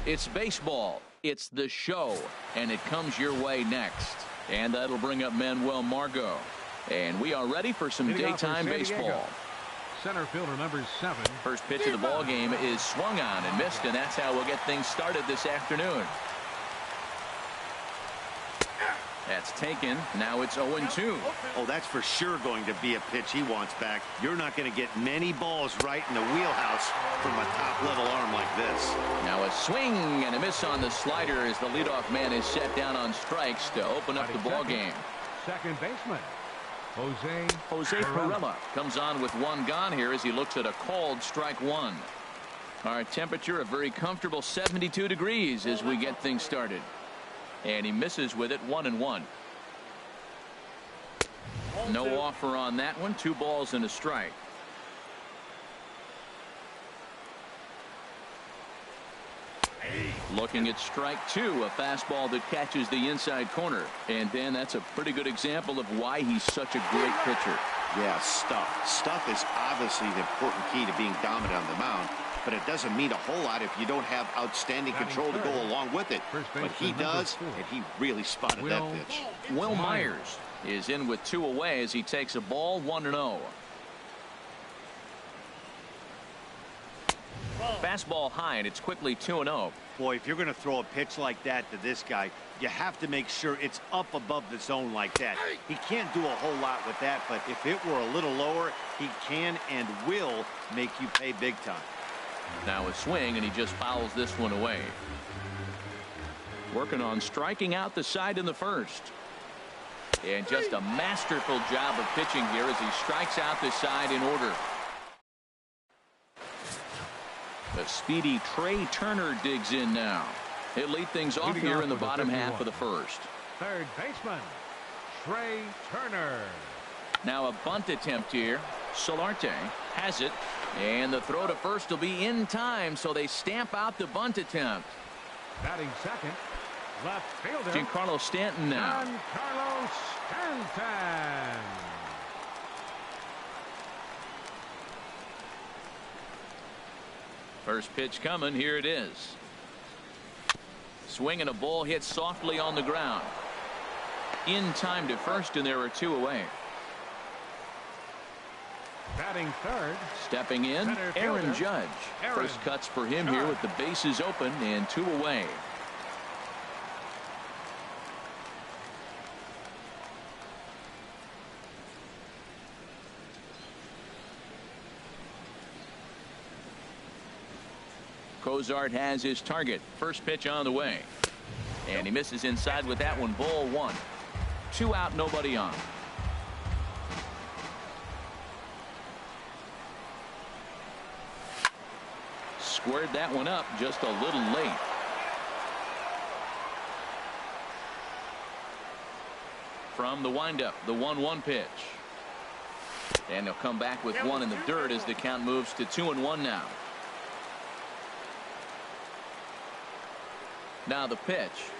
Speaker 1: It's baseball. It's the show, and it comes your way next. And that'll bring up Manuel Margot. And we are ready for some daytime baseball.
Speaker 2: Center fielder number 7.
Speaker 1: First pitch of the ball game is swung on and missed, and that's how we'll get things started this afternoon. That's taken. Now it's 0-2.
Speaker 4: Oh, that's for sure going to be a pitch he wants back. You're not going to get many balls right in the wheelhouse from a top-level arm like this.
Speaker 1: Now a swing and a miss on the slider as the leadoff man is set down on strikes to open up the ball game.
Speaker 2: Second baseman,
Speaker 1: Jose Perella comes on with one gone here as he looks at a called strike one. Our temperature a very comfortable 72 degrees as we get things started. And he misses with it, 1-1. No offer on that one. 2 balls and a strike. Looking at strike 2, a fastball that catches the inside corner. And then that's a pretty good example of why he's such a great pitcher.
Speaker 4: Yeah, stuff. Stuff is obviously the important key to being dominant on the mound. But it doesn't mean a whole lot if you don't have outstanding control to go along with it. But he does, and he really spotted that pitch.
Speaker 1: Will Myers is in with 2 away as he takes a ball, 1-0. Fastball high, and it's quickly 2-0.
Speaker 4: Boy, if you're going to throw a pitch like that to this guy, you have to make sure it's up above the zone like that. He can't do a whole lot with that, but if it were a little lower, he can and will make you pay big time.
Speaker 1: Now a swing, and he just fouls this one away. Working on striking out the side in the first. And just a masterful job of pitching here as he strikes out the side in order. The speedy Trey Turner digs in now. He'll lead things off here in the bottom half of the first.
Speaker 2: Third baseman, Trey Turner.
Speaker 1: Now a bunt attempt here. Solarte has it. And the throw to first will be in time, so they stamp out the bunt attempt.
Speaker 2: Batting second, left fielder
Speaker 1: Giancarlo Stanton now.
Speaker 2: Giancarlo Stanton.
Speaker 1: First pitch coming. Here it is. Swing and a ball hit softly on the ground. In time to first, and there are 2 away.
Speaker 2: Batting third.
Speaker 1: Stepping in, Aaron Judge. First cuts for him here with the bases open and 2 away. Cozart has his target. First pitch on the way. And he misses inside with that one. Ball 1. 2 out, nobody on. Squared that one up just a little late. From the windup, the 1-1 pitch. And they'll come back with 1 in the dirt as the count moves to 2-1 now. Now the pitch.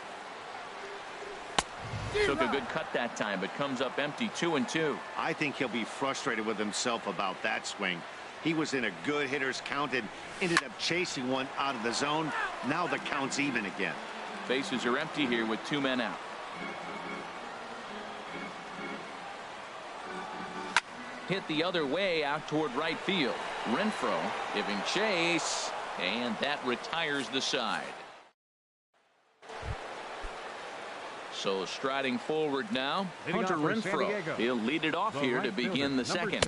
Speaker 1: Took a good cut that time, but comes up empty, 2-2.
Speaker 4: I think he'll be frustrated with himself about that swing. He was in a good hitter's count and ended up chasing one out of the zone. Now the count's even again.
Speaker 1: Bases are empty here with 2 men out. Hit the other way out toward right field. Renfroe giving chase, and that retires the side. So striding forward now, Hunter Renfroe. He'll lead it off here to begin the second.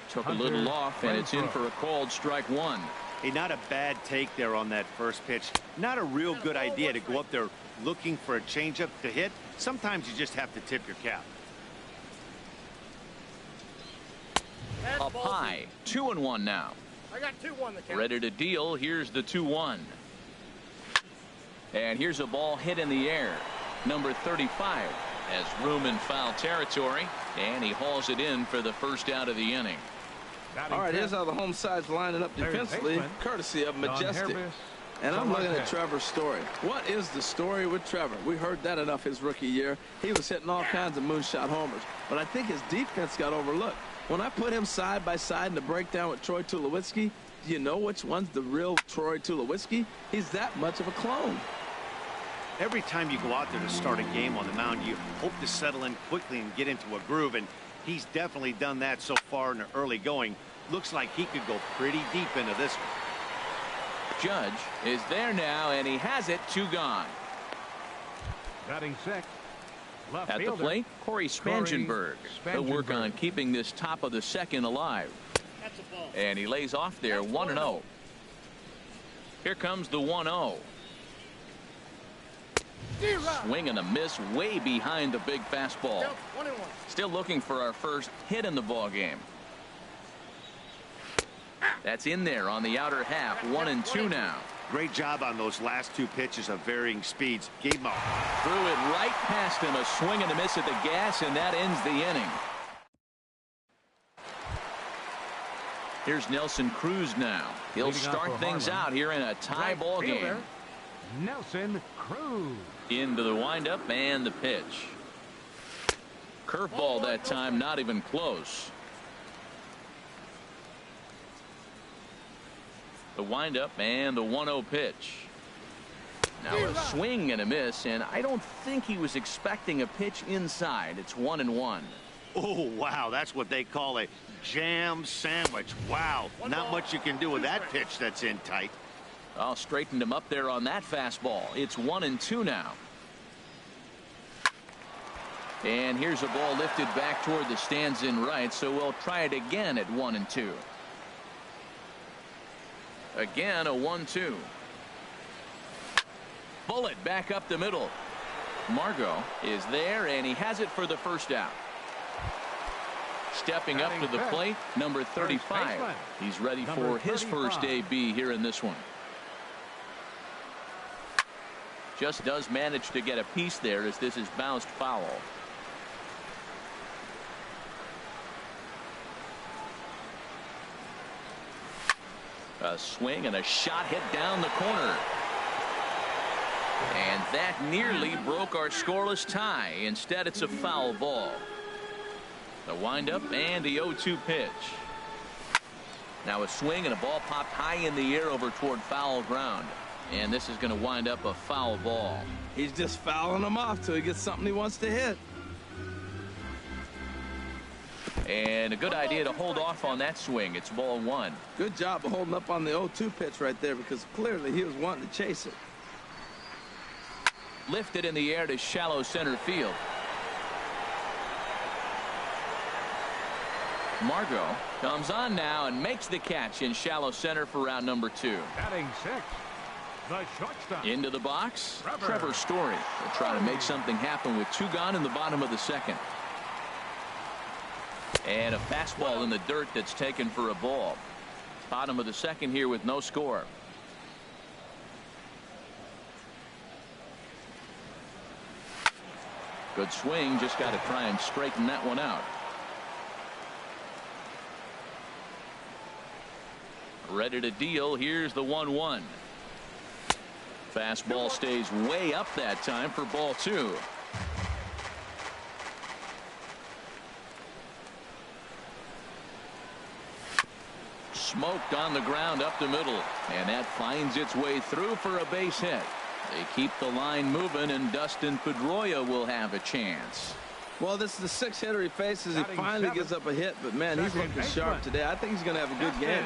Speaker 1: Took a little off, and it's in for a called strike 1.
Speaker 4: Hey, not a bad take there on that first pitch. Not a real good idea to go up there looking for a changeup to hit. Sometimes you just have to tip your cap.
Speaker 1: Up high, 2-1 now.
Speaker 5: I got 2-1 the count.
Speaker 1: Ready to deal. Here's the 2-1. And here's a ball hit in the air. Number 35 has room in foul territory, and he hauls it in for the first out of the inning.
Speaker 3: All right, here's how the home side's lining up defensively, courtesy of Majestic. And I'm looking at Trevor's story. What is the story with Trevor? We heard that enough his rookie year. He was hitting all kinds of moonshot homers, but I think his defense got overlooked. When I put him side by side in the breakdown with Troy Tulowitzki, Do you know which one's the real Troy Tulowitzki? He's that much of a clone.
Speaker 4: Every time you go out there to start a game on the mound, you hope to settle in quickly and get into a groove, and he's definitely done that so far in the early going. Looks like he could go pretty deep into this one.
Speaker 1: Judge is there now, and he has it. 2 gone.
Speaker 2: Batting sixth. Left
Speaker 1: At the
Speaker 2: fielder,
Speaker 1: plate, Corey Spangenberg. He'll work on keeping this top of the second alive. And he lays off there, 1-0. Here comes the 1-0. Swing and a miss way behind the big fastball. Still looking for our first hit in the ball game. That's in there on the outer half. 1-2 now.
Speaker 4: Great job on those last 2 pitches of varying speeds. Gave him a...
Speaker 1: Threw it right past him. A swing and a miss at the gas, and that ends the inning. Here's Nelson Cruz now. He'll start things out here in a tie ball game.
Speaker 2: Nelson Cruz.
Speaker 1: Into the windup and the pitch. Curveball that time, not even close. The windup and the 1-0 pitch. Now a swing and a miss, and I don't think he was expecting a pitch inside. It's 1-1.
Speaker 4: Oh, wow, that's what they call a jam sandwich. Wow, not much you can do with that pitch that's in tight.
Speaker 1: I'll straighten him up there on that fastball. It's 1-2 now. And here's a ball lifted back toward the stands in right, so we'll try it again at 1-2. Again, a 1-2. Bullet back up the middle. Margot is there, and he has it for the first out. Stepping up to the plate, number 35. He's ready for his first AB here in this one. Just does manage to get a piece there as this is bounced foul. A swing and a shot hit down the corner. And that nearly broke our scoreless tie. Instead, it's a foul ball. The windup and the 0-2 pitch. Now a swing and a ball popped high in the air over toward foul ground. And this is going to wind up a foul ball.
Speaker 3: He's just fouling them off till he gets something he wants to hit.
Speaker 1: And a good idea to hold off on that swing. It's ball 1.
Speaker 3: Good job of holding up on the 0-2 pitch right there, because clearly he was wanting to chase it.
Speaker 1: Lifted in the air to shallow center field. Margot comes on now and makes the catch in shallow center for round number 2.
Speaker 2: Batting sixth. The shortstop.
Speaker 1: Into the box, Trevor Story will try to make something happen with 2 gone in the bottom of the second. And a fastball in the dirt that's taken for a ball. Bottom of the second here with no score. Good swing, just got to try and straighten that one out. Ready to deal. Here's the 1-1. Fastball stays way up that time for ball 2. Smoked on the ground up the middle, and that finds its way through for a base hit. They keep the line moving, and Dustin Pedroia will have a chance.
Speaker 3: Well, this is the 6th hitter he faces. He finally gives up a hit, but man, he's looking sharp today. I think he's going to have a good game.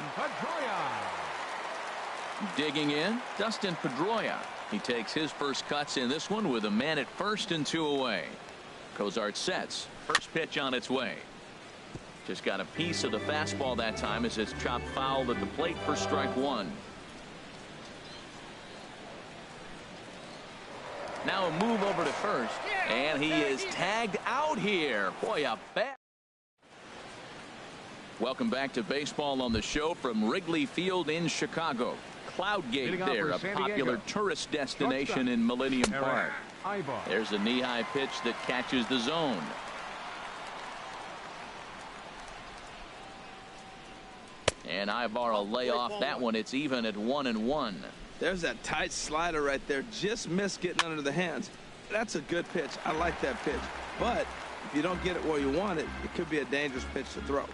Speaker 1: Digging in, Dustin Pedroia. He takes his first cuts in this one with a man at first and 2 away. Cozart sets. First pitch on its way. Just got a piece of the fastball that time as it's chopped foul at the plate for strike 1. Now a move over to first, and he is tagged out here. Boy, a bat. Welcome back to baseball on the show from Wrigley Field in Chicago. Cloud Gate there, a popular tourist destination in Millennium Park. There's a knee-high pitch that catches the zone. And Ivar will lay off that one. It's even at 1-1.
Speaker 3: There's that tight slider right there. Just missed getting under the hands. That's a good pitch. I like that pitch. But if you don't get it where you want it, it could be a dangerous pitch to throw.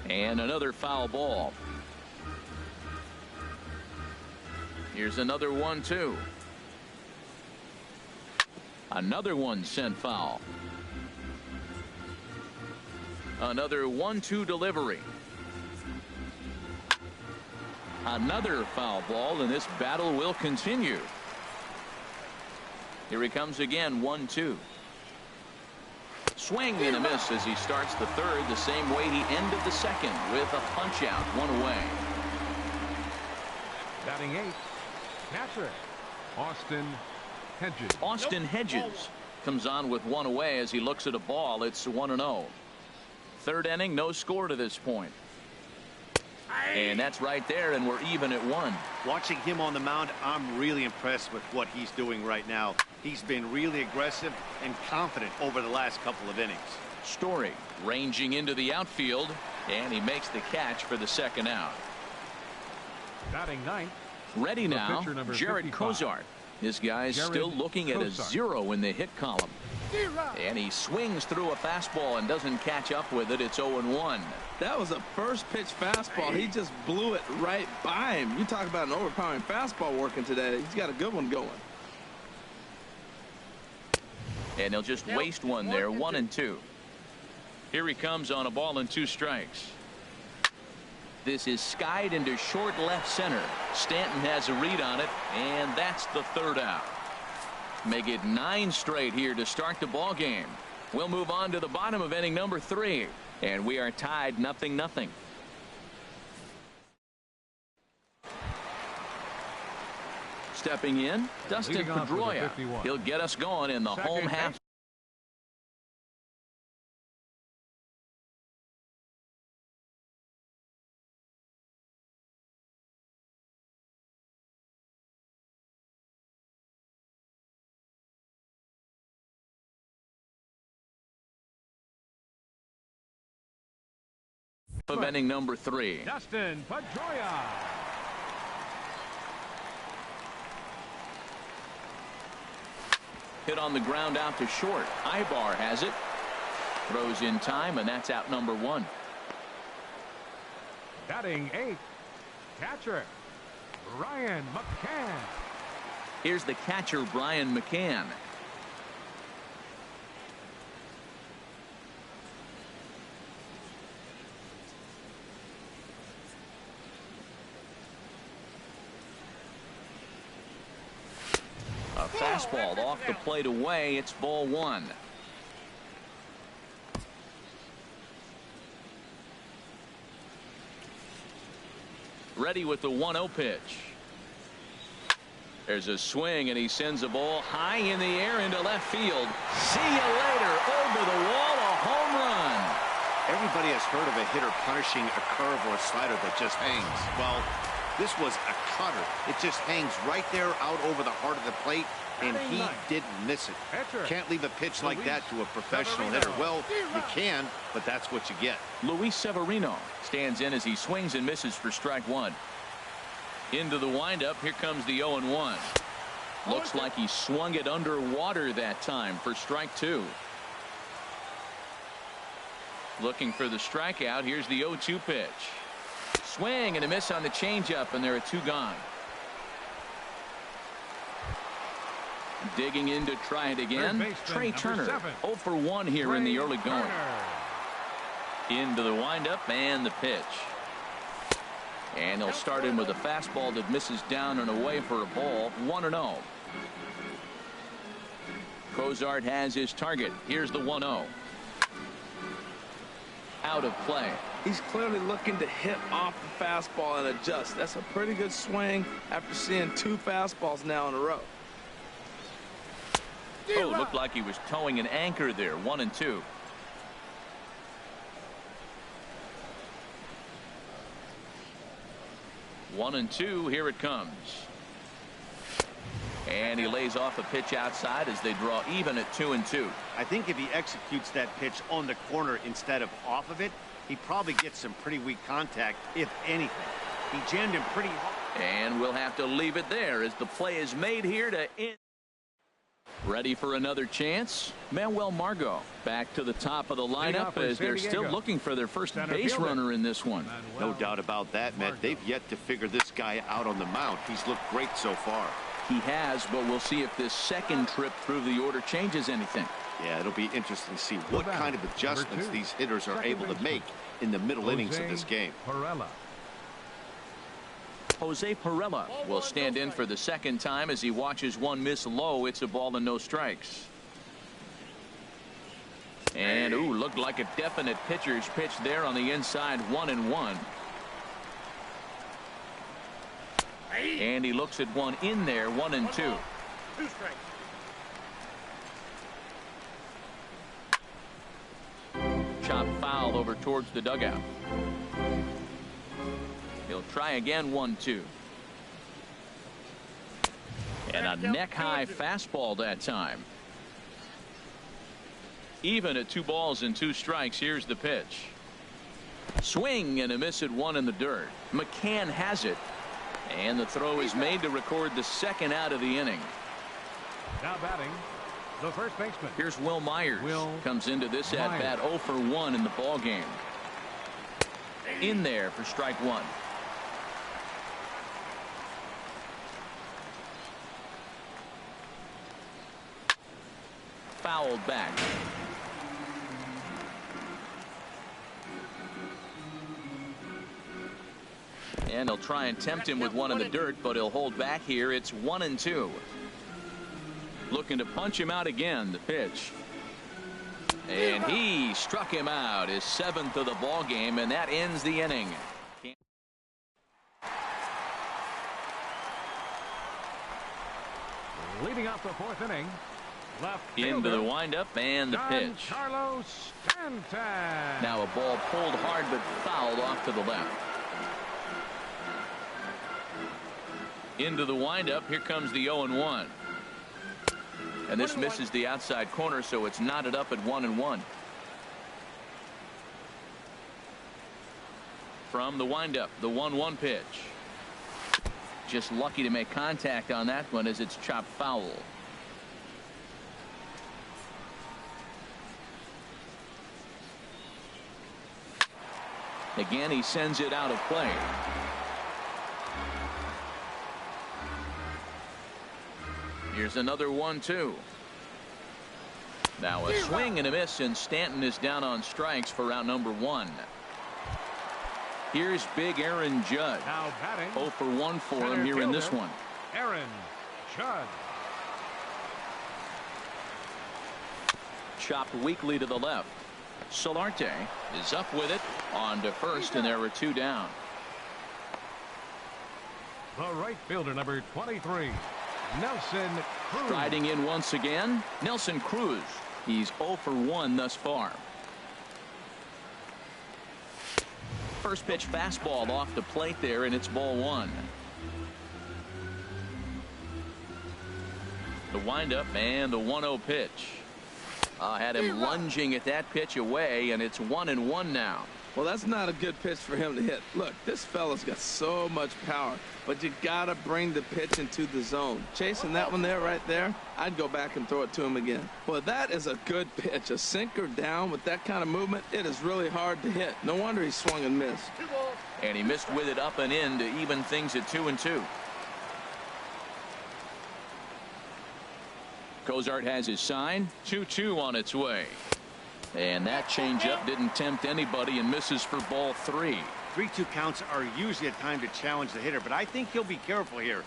Speaker 1: And another foul ball. Here's another 1-2. Another one sent foul. Another 1-2 delivery. Another foul ball, and this battle will continue. Here he comes again, 1-2. Swing and a miss as he starts the third the same way he ended the second, with a punch out, one away.
Speaker 2: Batting 8th, catcher, Austin Hedges.
Speaker 1: Austin Hedges comes on with one away as he looks at a ball. It's 1-0. Third inning, no score to this point. And that's right there, and we're even at 1.
Speaker 4: Watching him on the mound, I'm really impressed with what he's doing right now. He's been really aggressive and confident over the last couple of innings.
Speaker 1: Story ranging into the outfield, and he makes the catch for the second out.
Speaker 2: Batting 9th.
Speaker 1: Ready now, Jared
Speaker 2: 55.
Speaker 1: Cozart. This guy's
Speaker 2: Jared
Speaker 1: still looking at a
Speaker 2: Cozart.
Speaker 1: 0 in the hit column. And he swings through a fastball and doesn't catch up with it. It's 0-1.
Speaker 3: That was a first pitch fastball. He just blew it right by him. You talk about an overpowering fastball working today. He's got a good one going.
Speaker 1: And he'll just waste one there, 1-2. Here he comes on a ball and 2 strikes. This is skied into short left center. Stanton has a read on it, and that's the third out. Make it 9 straight here to start the ball game. We'll move on to the bottom of inning number 3, and we are tied 0-0. Stepping in, Dustin
Speaker 2: Leading off with a
Speaker 1: Pedroia.
Speaker 2: 51.
Speaker 1: He'll get us going in the
Speaker 2: Second
Speaker 1: home half.
Speaker 2: base.
Speaker 1: Of inning number 3.
Speaker 2: Dustin Pedroia.
Speaker 1: Hit on the ground out to short. Ibar has it. Throws in time, and that's out number 1.
Speaker 2: Batting 8th, catcher, Brian McCann.
Speaker 1: Here's the catcher, Brian McCann. A fastball off the plate away. It's ball 1. Ready with the 1-0 pitch. There's a swing, and he sends a ball high in the air into left field. See you later. Over the wall, a home run.
Speaker 4: Everybody has heard of a hitter punishing a curve or a slider that just hangs. Well, this was a cutter. It just hangs right there out over the heart of the plate, and he didn't miss it. Can't leave a pitch like that to a professional hitter. Well, you can, but that's what you get.
Speaker 1: Luis Severino stands in as he swings and misses for strike 1. Into the windup. Here comes the 0-1. Looks like he swung it underwater that time for strike 2. Looking for the strikeout. Here's the 0-2 pitch. Swing and a miss on the changeup, and there are 2 gone. Digging in to try it again. Trey Turner 0 for 1 here in the early going. Into the windup and the pitch. And he'll start in with a fastball that misses down and away for a ball. 1-0. Cozart has his target. Here's the 1-0. Out of play.
Speaker 3: He's clearly looking to hit off the fastball and adjust. That's a pretty good swing after seeing 2 fastballs now in a row.
Speaker 1: Oh, looked like he was towing an anchor there. 1-2. One and two. Here it comes. And he lays off a pitch outside as they draw even at 2-2.
Speaker 4: I think if he executes that pitch on the corner instead of off of it, he probably gets some pretty weak contact, if anything. He jammed him pretty hard.
Speaker 1: And we'll have to leave it there as the play is made here to end. Ready for another chance? Manuel Margot back to the top of the lineup as they're still looking for their first base runner in this one.
Speaker 4: No doubt about that, Matt. They've yet to figure this guy out on the mound. He's looked great so far.
Speaker 1: He has, but we'll see if this second trip through the order changes anything.
Speaker 4: Yeah, it'll be interesting to see what kind of adjustments these hitters are able to make in the middle innings of this game.
Speaker 1: Jose Pirela will stand in for the second time as he watches one miss low. It's a ball and no strikes. And ooh, looked like a definite pitcher's pitch there on the inside. 1-1. And he looks at one in there. 1-2.
Speaker 5: 2 strikes.
Speaker 1: Chop foul over towards the dugout. He'll try again. 1-2. And a neck high fastball that time. Even at 2 balls and 2 strikes. Here's the pitch. Swing and a miss at 1 in the dirt. McCann has it. And the throw is made to record the second out of the inning.
Speaker 2: Now batting, the first baseman.
Speaker 1: Here's Will Myers. Comes into this at bat 0 for 1 in the ball game. In there for strike 1. Fouled back. And he'll try and tempt him with one in the dirt, but he'll hold back here. It's 1-2. Looking to punch him out again. The pitch. And he struck him out. His 7th of the ball game, and that ends the inning.
Speaker 2: Leading off the 4th inning. Left
Speaker 1: into the windup and the pitch.
Speaker 2: Carlos Stanton.
Speaker 1: Now a ball pulled hard but fouled off to the left. Into the windup. Here comes the 0-1. And this misses the outside corner, so it's knotted up at 1-1. From the windup, the 1-1 pitch. Just lucky to make contact on that one as it's chopped foul. Again, he sends it out of play. Here's another 1-2. Now a swing and a miss, and Stanton is down on strikes for round number 1. Here's big Aaron Judge.
Speaker 2: Now batting.
Speaker 1: 0 for 1 for him here in this one.
Speaker 2: Aaron Judge.
Speaker 1: Chopped weakly to the left. Solarte is up with it on to first, and there are 2 down.
Speaker 2: The right fielder, number 23, Nelson Cruz.
Speaker 1: Striding in once again, Nelson Cruz. He's 0 for 1 thus far. First pitch fastball off the plate there, and it's ball 1. The windup and the 1-0 pitch. Had him lunging at that pitch away, and it's 1-1 now.
Speaker 3: Well, that's not a good pitch for him to hit. Look, this fella's got so much power, but you gotta bring the pitch into the zone. Chasing that one there, right there, I'd go back and throw it to him again. Well, that is a good pitch. A sinker down with that kind of movement, it is really hard to hit. No wonder he swung and missed.
Speaker 1: And he missed with it up and in to even things at 2-2. Cozart has his sign. 2-2 on its way. And that changeup didn't tempt anybody and misses for ball 3.
Speaker 4: 3-2 counts are usually a time to challenge the hitter, but I think he'll be careful here.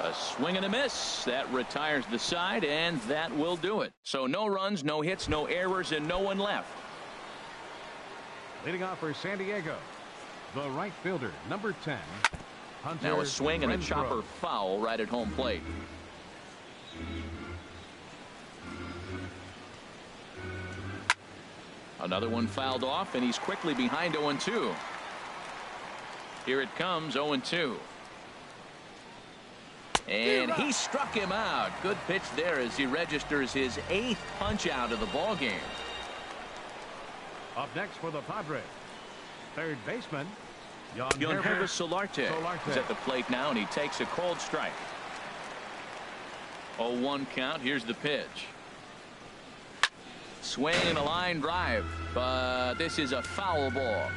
Speaker 1: A swing and a miss. That retires the side, and that will do it. So no runs, no hits, no errors, and no one left.
Speaker 2: Leading off for San Diego, the right fielder, number 10, Hunter
Speaker 1: Now a swing and a
Speaker 2: Renfroe.
Speaker 1: chopper foul right at home plate. Another one fouled off, and he's quickly behind 0-2. Here it comes, 0-2. And he struck him out. Good pitch there as he registers his 8th punch out of the ball game.
Speaker 2: Up next for the Padres, third baseman, Yangervis
Speaker 1: Solarte is at the plate now, and he takes a cold strike. 0-1 count. Here's the pitch. Swing and a line drive, but this is a foul ball.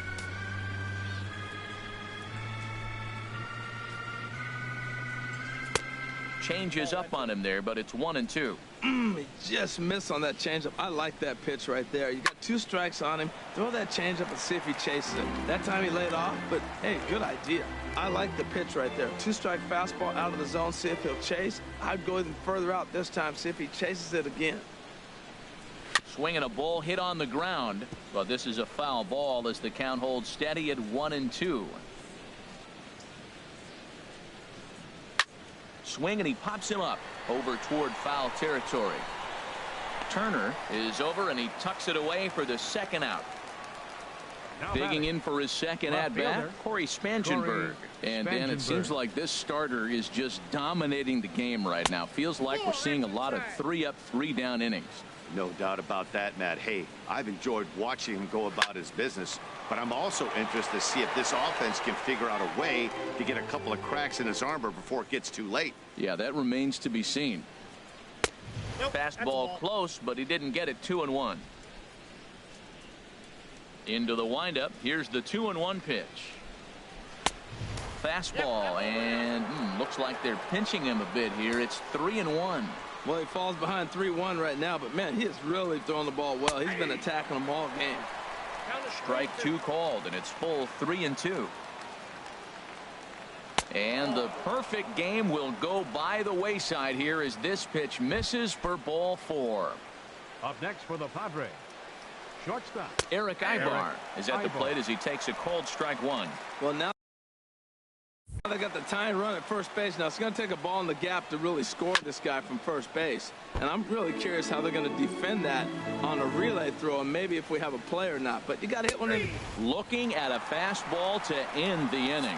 Speaker 1: Changes up on him there, but it's 1-2.
Speaker 3: He just missed on that changeup. I like that pitch right there. You got 2 strikes on him. Throw that changeup and see if he chases it. That time he laid off, but hey, good idea. I like the pitch right there. 2-strike fastball out of the zone, see if he'll chase. I'd go even further out this time, see if he chases it again.
Speaker 1: Swinging a ball hit on the ground, but this is a foul ball as the count holds steady at 1-2. Swing and he pops him up over toward foul territory. Turner is over and he tucks it away for the second out. Digging in for his second at bat, Corey Spangenberg. And Dan, it seems like this starter is just dominating the game right now. Feels like we're seeing a lot of 3-up, 3-down innings.
Speaker 4: No doubt about that, Matt. Hey, I've enjoyed watching him go about his business, but I'm also interested to see if this offense can figure out a way to get a couple of cracks in his armor before it gets too late.
Speaker 1: Yeah, that remains to be seen. Fastball close, but he didn't get it. 2-1. Into the windup. Here's the 2-1 pitch. Fastball, and looks like they're pinching him a bit here. It's 3-1.
Speaker 3: Well, he falls behind 3-1 right now, but man, he is really throwing the ball well. He's been attacking them all game.
Speaker 1: Strike 2 called, and it's full 3-2. And the perfect game will go by the wayside here as this pitch misses for ball 4.
Speaker 2: Up next for the Padres, shortstop
Speaker 1: Eric Ibar is at the plate as he takes a called strike 1.
Speaker 3: Well, now they got the tying run at first base. Now it's going to take a ball in the gap to really score this guy from first base. And I'm really curious how they're going to defend that on a relay throw, and maybe if we have a play or not. But you got to hit one in.
Speaker 1: Looking at a fastball to end the inning.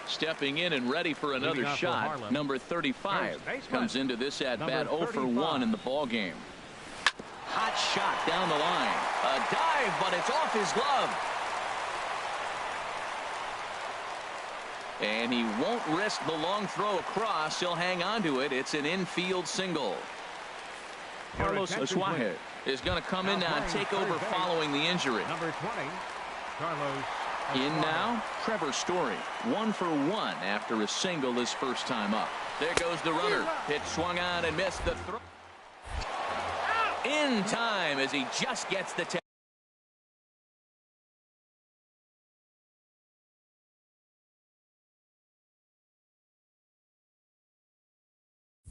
Speaker 1: Stepping in and ready for another shot, number 35 comes into this at bat 0 for 1 in the ball game. Hot shot down the line. A dive, but it's off his glove. And he won't risk the long throw across. He'll hang on to it. It's an infield single. Carlos Asuaje is going to come in now and take over following the injury.
Speaker 2: Number 20, Carlos.
Speaker 1: In now, Trevor Story. 1 for 1 after a single his first time up. There goes the runner. Pitch swung on and missed the throw. In time as he just gets the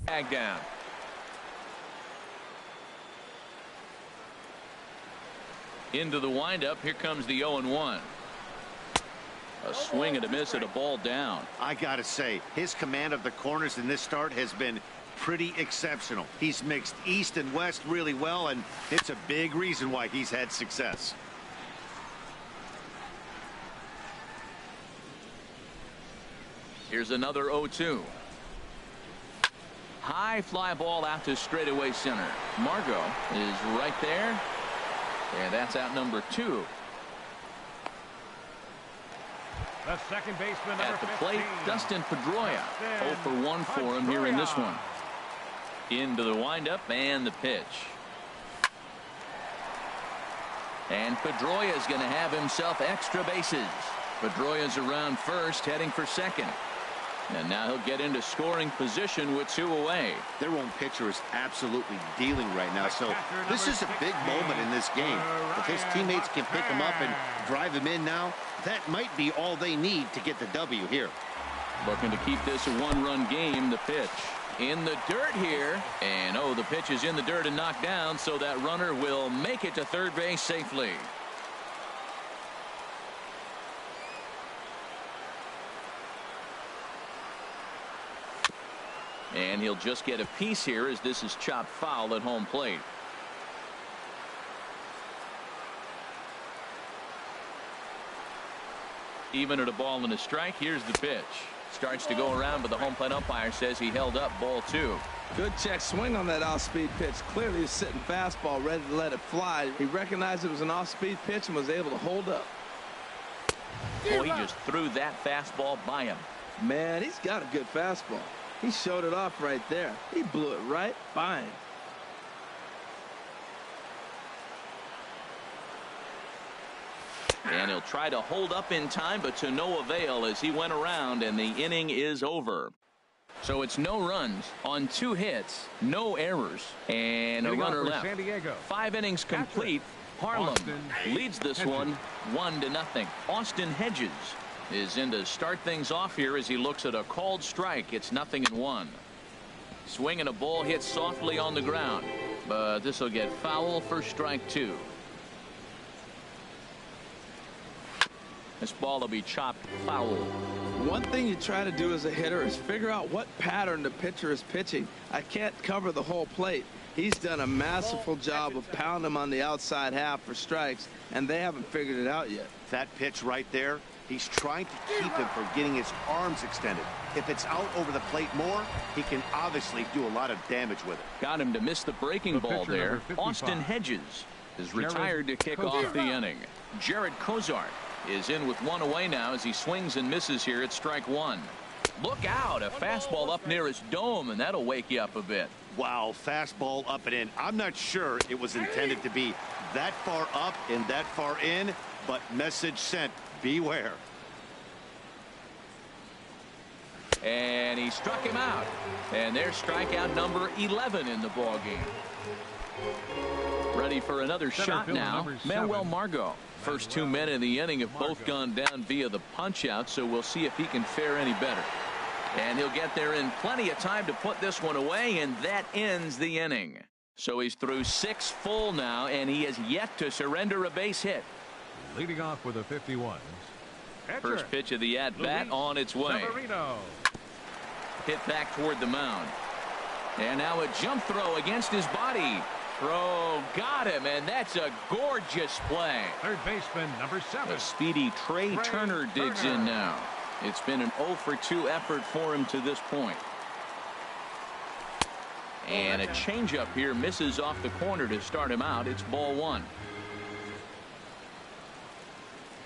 Speaker 1: tag down. Into the windup. Here comes the 0-1. A swing and a miss at a ball down.
Speaker 4: I gotta say, his command of the corners in this start has been pretty exceptional. He's mixed east and west really well, and it's a big reason why he's had success.
Speaker 1: Here's another 0-2. High fly ball out to straightaway center. Margot is right there, and that's out number 2.
Speaker 2: The second baseman
Speaker 1: at the plate, Dustin Pedroia. 0 for 1 for him here in this one. Into the windup and the pitch. And Pedroia is going to have himself extra bases. Pedroia's around first, heading for second. And now he'll get into scoring position with 2 away.
Speaker 4: Their own pitcher is absolutely dealing right now, so this is a big moment in this game. If his teammates can pick him up and drive him in now, that might be all they need to get the W here.
Speaker 1: Looking to keep this a 1-run game. The pitch in the dirt here, and the pitch is in the dirt and knocked down, so that runner will make it to third base safely. And he'll just get a piece here as this is chopped foul at home plate. Even at a ball and a strike. Here's the pitch. Starts to go around, but the home plate umpire says he held up ball 2.
Speaker 3: Good check swing on that off-speed pitch. Clearly he's sitting fastball ready to let it fly. He recognized it was an off-speed pitch and was able to hold up.
Speaker 1: Boy, he just threw that fastball by him.
Speaker 3: Man, he's got a good fastball. He showed it off right there. He blew it right by him.
Speaker 1: And he'll try to hold up in time, but to no avail as he went around, and the inning is over. So it's no runs on 2 hits, no errors, and a runner left. 5 innings complete. Harlem leads this one 1-0. Austin Hedges is in to start things off here as he looks at a called strike. It's 0-1. Swinging a ball hit softly on the ground, but this will get foul for strike 2. This ball will be chopped foul.
Speaker 3: One thing you try to do as a hitter is figure out what pattern the pitcher is pitching. I can't cover the whole plate. He's done a masterful job of pounding him on the outside half for strikes, and they haven't figured it out yet.
Speaker 4: That pitch right there, he's trying to keep him from getting his arms extended. If it's out over the plate more, he can obviously do a lot of damage with it.
Speaker 1: Got him to miss the breaking ball there. Austin Hedges is retired to kick off the inning. Jared Kozart is in with 1 away now as he swings and misses here at strike 1. Look out, a fastball up near his dome, and that'll wake you up a bit.
Speaker 4: Wow, fastball up and in. I'm not sure it was intended to be that far up and that far in, but message sent, beware.
Speaker 1: And he struck him out, and there's strikeout number 11 in the ball game. Ready for another shot now, Manuel Margot. First 2 men in the inning have both gone down via the punch out, so we'll see if he can fare any better. And he'll get there in plenty of time to put this one away, and that ends the inning. So he's through 6 full now, and he has yet to surrender a base hit.
Speaker 2: Leading off with a 51.
Speaker 1: First pitch of the at-bat on its way.
Speaker 2: Severino.
Speaker 1: Hit back toward the mound. And now a jump throw against his body. Throw got him, and that's a gorgeous play.
Speaker 2: Third baseman, number 7.
Speaker 1: The speedy Trey Turner digs in now. It's been an 0-for-2 effort for him to this point. And a changeup here misses off the corner to start him out. It's ball 1.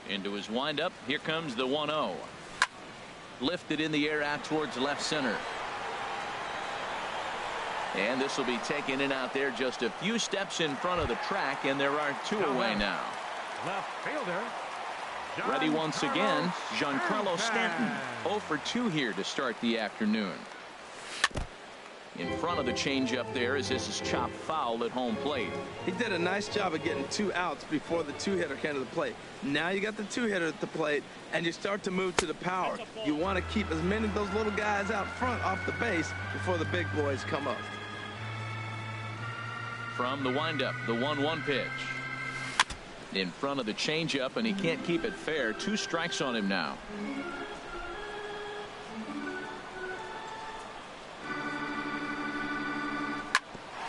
Speaker 1: Into his windup. Here comes the 1-0. Lifted in the air out towards left center. And this will be taken in out there just a few steps in front of the track, and there are 2 away now.
Speaker 2: Left fielder.
Speaker 1: Ready once again, Giancarlo Stanton. 0-for-2 here to start the afternoon. In front of the changeup there as this is chopped foul at home plate.
Speaker 3: He did a nice job of getting 2 outs before the 2-hitter came to the plate. Now you got the 2-hitter at the plate, and you start to move to the power. You want to keep as many of those little guys out front off the base before the big boys come up.
Speaker 1: From the windup, the 1-1 pitch. In front of the changeup, and he can't keep it fair. 2 strikes on him now.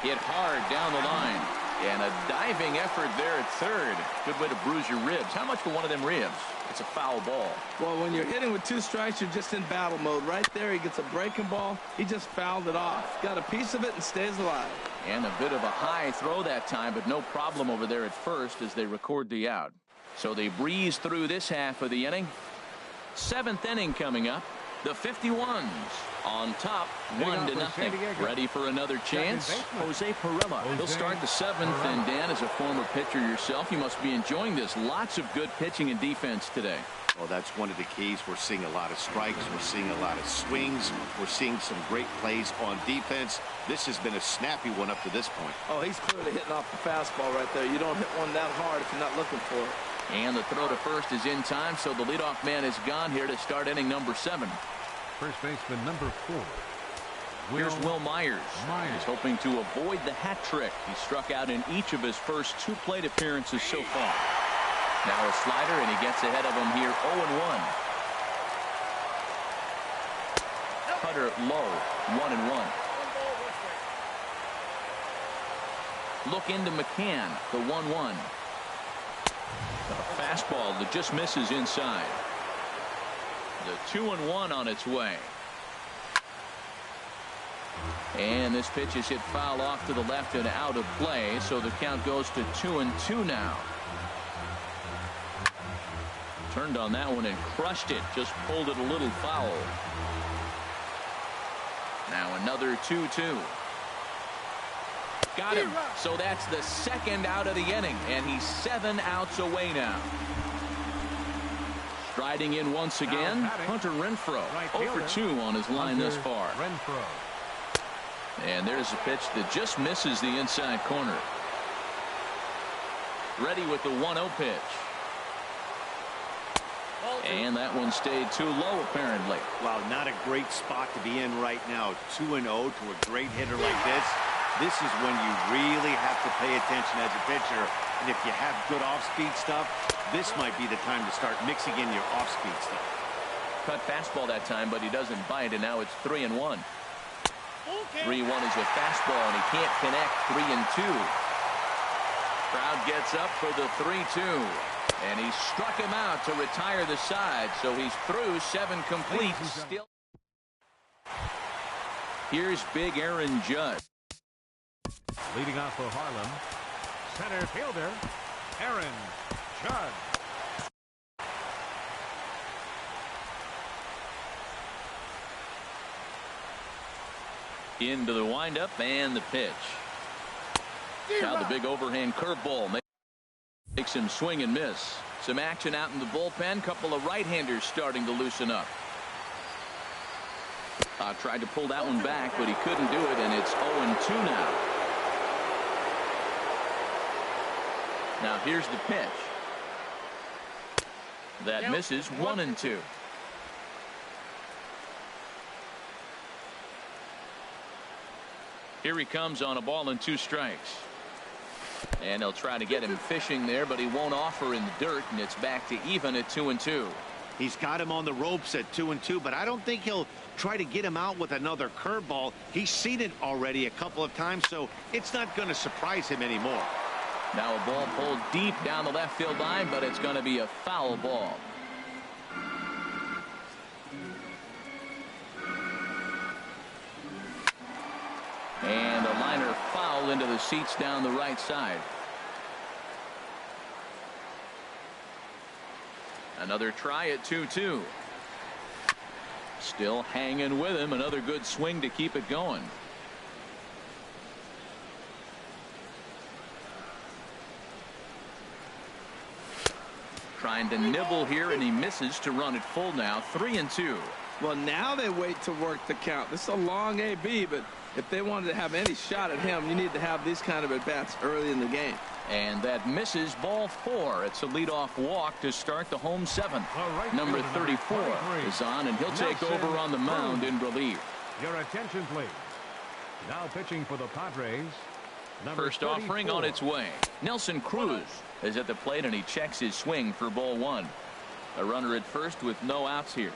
Speaker 1: Hit hard down the line. And a diving effort there at third. Good way to bruise your ribs. How much for one of them ribs? It's a foul ball.
Speaker 3: Well, when you're hitting with 2 strikes, you're just in battle mode. Right there, he gets a breaking ball. He just fouled it off. Got a piece of it and stays alive.
Speaker 1: And a bit of a high throw that time, but no problem over there at first as they record the out. So they breeze through this half of the inning. 7th inning coming up. The 51s on top, 1-0. Ready for another chance? Jose Perella. He'll start the 7th, and Dan, as a former pitcher yourself, you must be enjoying this. Lots of good pitching and defense today.
Speaker 4: Well, that's one of the keys. We're seeing a lot of strikes. We're seeing a lot of swings. We're seeing some great plays on defense. This has been a snappy one up to this point.
Speaker 3: Oh, he's clearly hitting off the fastball right there. You don't hit one that hard if you're not looking for it.
Speaker 1: And the throw to first is in time, so the leadoff man is gone here to start inning number 7.
Speaker 2: First baseman, number 4.
Speaker 1: Here's Will Myers. He's hoping to avoid the hat trick. He struck out in each of his first 2 plate appearances so far. Now a slider, and he gets ahead of him here, 0-1. Cutter low, 1-1. Look into McCann, the 1-1. A fastball that just misses inside. The 2-1 on its way. And this pitch is hit foul off to the left and out of play, so the count goes to 2-2 now. Turned on that one and crushed it. Just pulled it a little foul. Now another 2-2. Got him. So that's the second out of the inning, and he's 7 outs away now. Striding in once again, Hunter Renfroe. 0 for 2 on his line thus far. And there's a pitch that just misses the inside corner. Ready with the 1-0 pitch. And that one stayed too low, apparently.
Speaker 4: Wow, not a great spot to be in right now. 2-0 to a great hitter like this. This is when you really have to pay attention as a pitcher. And if you have good off-speed stuff, this might be the time to start mixing in your off-speed stuff.
Speaker 1: Cut fastball that time, but he doesn't bite, and now it's 3-1. 3-1 is a fastball, and he can't connect. 3-2. Crowd gets up for the 3-2. And he struck him out to retire the side, so he's through 7 complete. Still. Here's big Aaron Judge.
Speaker 2: Leading off for Harlem, center fielder Aaron Judge.
Speaker 1: Into the windup and the pitch. Now the big overhand curveball makes him swing and miss. Some action out in the bullpen. Couple of right-handers starting to loosen up. Tried to pull that one back, but he couldn't do it, and it's 0-2 now. Now here's the pitch. That misses. 1-2. Here he comes on a ball and 2 strikes. And they'll try to get him fishing there, but he won't offer in the dirt, and it's back to even at 2-2.
Speaker 4: He's got him on the ropes at 2-2, but I don't think he'll try to get him out with another curveball. He's seen it already a couple of times, so it's not going to surprise him anymore.
Speaker 1: Now a ball pulled deep down the left field line, but it's going to be a foul ball. And a liner foul into the seats down the right side. Another try at 2-2. Still hanging with him. Another good swing to keep it going. Trying to nibble here, and he misses to run it full now. 3-2.
Speaker 3: Well, now they wait to work the count. This is a long AB, but if they wanted to have any shot at him, you need to have these kind of at-bats early in the game.
Speaker 1: And that misses. Ball 4. It's a leadoff walk to start the home 7th. Number 34 is on, and he'll take over on the mound in relief.
Speaker 2: Your attention, please. Now pitching for the Padres.
Speaker 1: First offering on its way. Nelson Cruz is at the plate, and he checks his swing for ball 1. A runner at first with no outs here.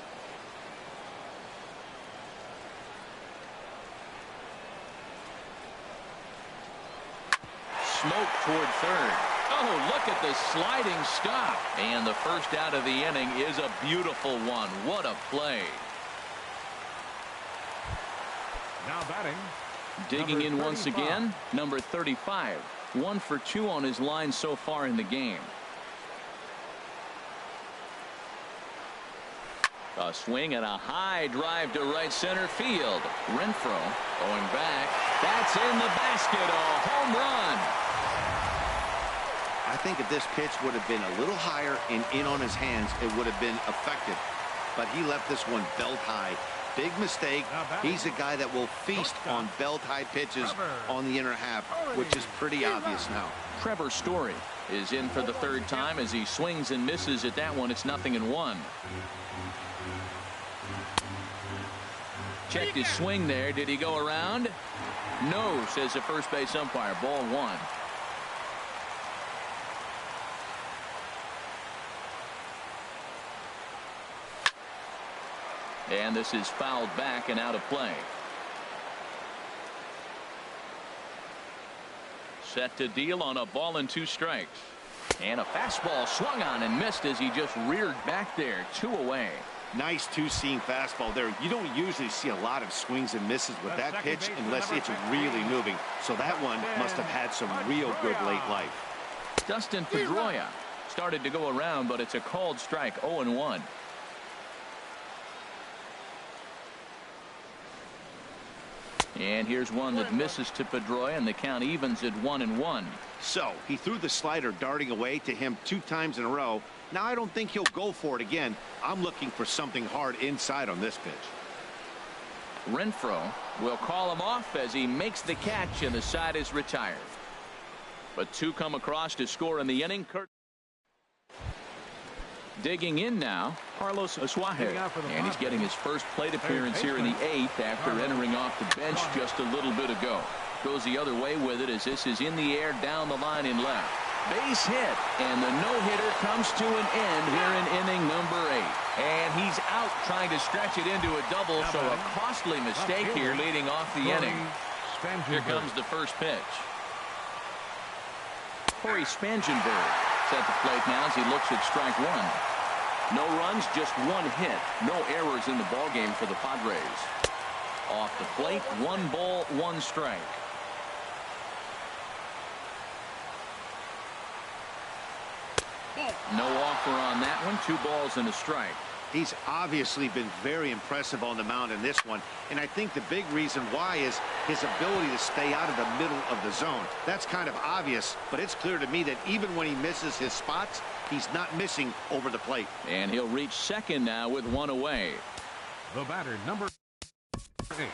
Speaker 1: Smoke toward third. Oh, look at the sliding stop. And the first out of the inning is a beautiful one. What a play.
Speaker 2: Now batting.
Speaker 1: Digging in once again, number 35. 1 for 2 on his line so far in the game. A swing and a high drive to right center field. Renfroe going back. That's in the basket. A home run.
Speaker 4: I think if this pitch would have been a little higher and in on his hands, it would have been effective. But he left this one belt high. Big mistake. He's a guy that will feast on belt high pitches on the inner half, which is pretty obvious now.
Speaker 1: Trevor Story is in for the 3rd time as he swings and misses at that one. It's 0-1. Checked his swing there. Did he go around? No, says the first base umpire. Ball 1. And this is fouled back and out of play. Set to deal on a ball and 2 strikes. And a fastball swung on and missed as he just reared back there. 2 away.
Speaker 4: Nice 2-seam fastball there. You don't usually see a lot of swings and misses with that pitch unless it's really moving. So that one must have had some real good late life.
Speaker 1: Dustin Pedroia started to go around, but it's a called strike. 0-1. And here's one that misses to Pedroia, and the count evens at 1-1.
Speaker 4: So he threw the slider darting away to him 2 times in a row. Now I don't think he'll go for it again. I'm looking for something hard inside on this pitch.
Speaker 1: Renfroe will call him off as he makes the catch, and the side is retired. But 2 come across to score in the inning. Digging in now, Carlos Asuaje, and he's getting his first plate appearance here in the 8th after entering off the bench just a little bit ago. Goes the other way with it as this is in the air down the line in left. Base hit, and the no-hitter comes to an end here in inning number 8. And he's out trying to stretch it into a double, so a costly mistake here leading off the inning. Here comes the first pitch. Corey Spangenberg at the plate now as he looks at strike 1. No runs, just 1 hit. No errors in the ballgame for the Padres. Off the plate, 1 ball, 1 strike. No offer on that one. 2 balls and a strike.
Speaker 4: He's obviously been very impressive on the mound in this one, and I think the big reason why is his ability to stay out of the middle of the zone. That's kind of obvious, but it's clear to me that even when he misses his spots, he's not missing over the plate.
Speaker 1: And he'll reach second now with 1 away.
Speaker 2: The batter, number 8,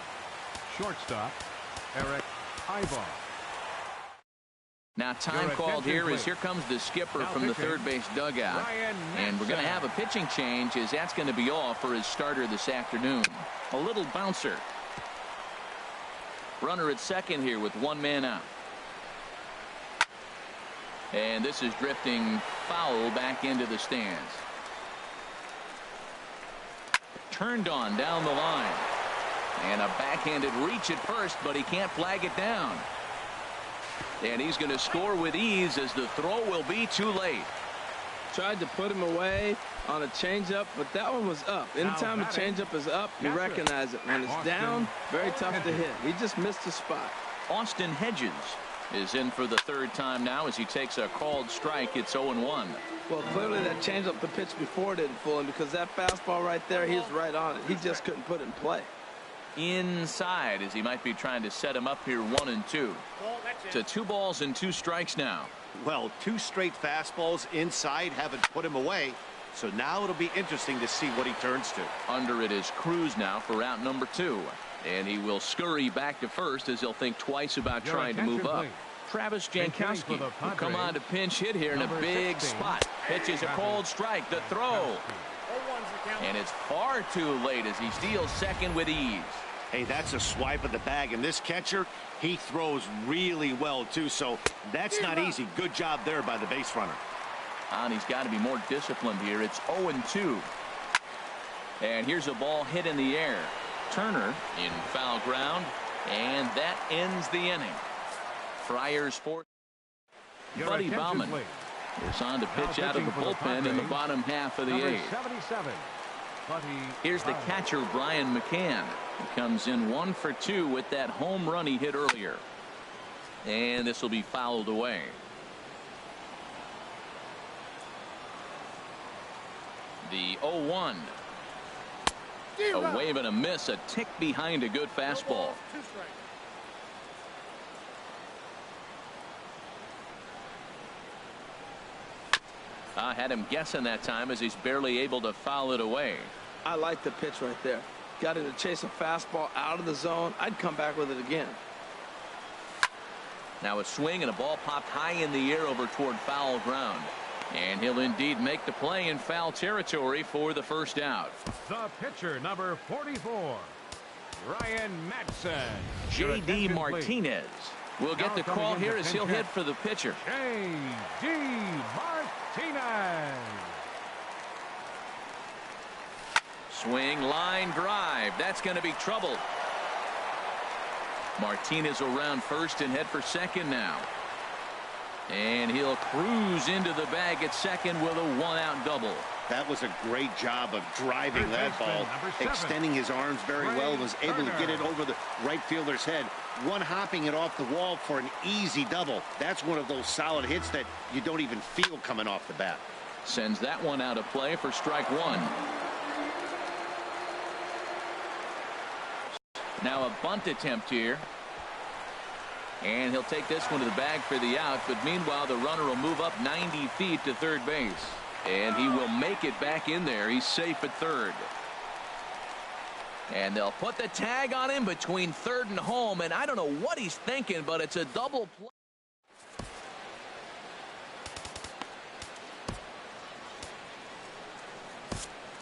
Speaker 2: shortstop, Eric Ibar.
Speaker 1: Now time called here as here comes the skipper from the third base dugout. And we're going to have a pitching change as that's going to be all for his starter this afternoon. A little bouncer. Runner at second here with 1 man out. And this is drifting foul back into the stands. Turned on down the line. And a backhanded reach at first, but he can't flag it down. And he's going to score with ease as the throw will be too late.
Speaker 3: Tried to put him away on a changeup, but that one was up. Anytime a changeup is up, you recognize it. When it's down, very tough to hit. He just missed the spot.
Speaker 1: Austin Hedges is in for the 3rd time now as he takes a called strike. It's 0-1.
Speaker 3: Well, clearly that changeup the pitch before didn't fool him because that fastball right there, he's right on it. He just couldn't put it in play.
Speaker 1: Inside as he might be trying to set him up here 1-2. To 2 balls and 2 strikes now.
Speaker 4: Well, 2 straight fastballs inside haven't put him away. So now it'll be interesting to see what he turns to.
Speaker 1: Under it is Cruz now for out number 2. And he will scurry back to first as he'll think twice about trying to move up. Travis Jankowski will come on to pinch hit here in a big spot. Pitches a cold strike. The throw. And it's far too late as he steals second with ease.
Speaker 4: Hey, that's a swipe of the bag, and this catcher, he throws really well too, so that's not easy. Good job there by the base runner.
Speaker 1: And he's got to be more disciplined here. It's 0-2. And here's a ball hit in the air. Turner in foul ground, and that ends the inning. Friars fourth. Buddy Bauman is on to pitch out of the bullpen in the bottom half of the 8th. Here's the catcher, Brian McCann. He comes in 1 for 2 with that home run he hit earlier. And this will be fouled away. The 0-1. A wave and a miss, a tick behind a good fastball. I had him guessing that time as he's barely able to foul it away.
Speaker 3: I like the pitch right there. Got him to chase a fastball out of the zone. I'd come back with it again.
Speaker 1: Now a swing and a ball popped high in the air over toward foul ground. And he'll indeed make the play in foul territory for the first out.
Speaker 2: The pitcher, number 44, Ryan Madson.
Speaker 1: J.D. Martinez will get the call here as he'll hit for the pitcher.
Speaker 2: J.D. Martinez.
Speaker 1: Swing, line drive. That's going to be trouble. Martinez around first and head for second now. And he'll cruise into the bag at second with a one-out double.
Speaker 4: That was a great job of driving that ball, extending his arms very well, was able to get it over the right fielder's head, one hopping it off the wall for an easy double. That's one of those solid hits that you don't even feel coming off the bat.
Speaker 1: Sends that one out of play for strike one. Now a bunt attempt here. And he'll take this one to the bag for the out, but meanwhile the runner will move up 90 feet to third base. And he will make it back in there. He's safe at third. And they'll put the tag on him between third and home, and I don't know what he's thinking, but it's a double play.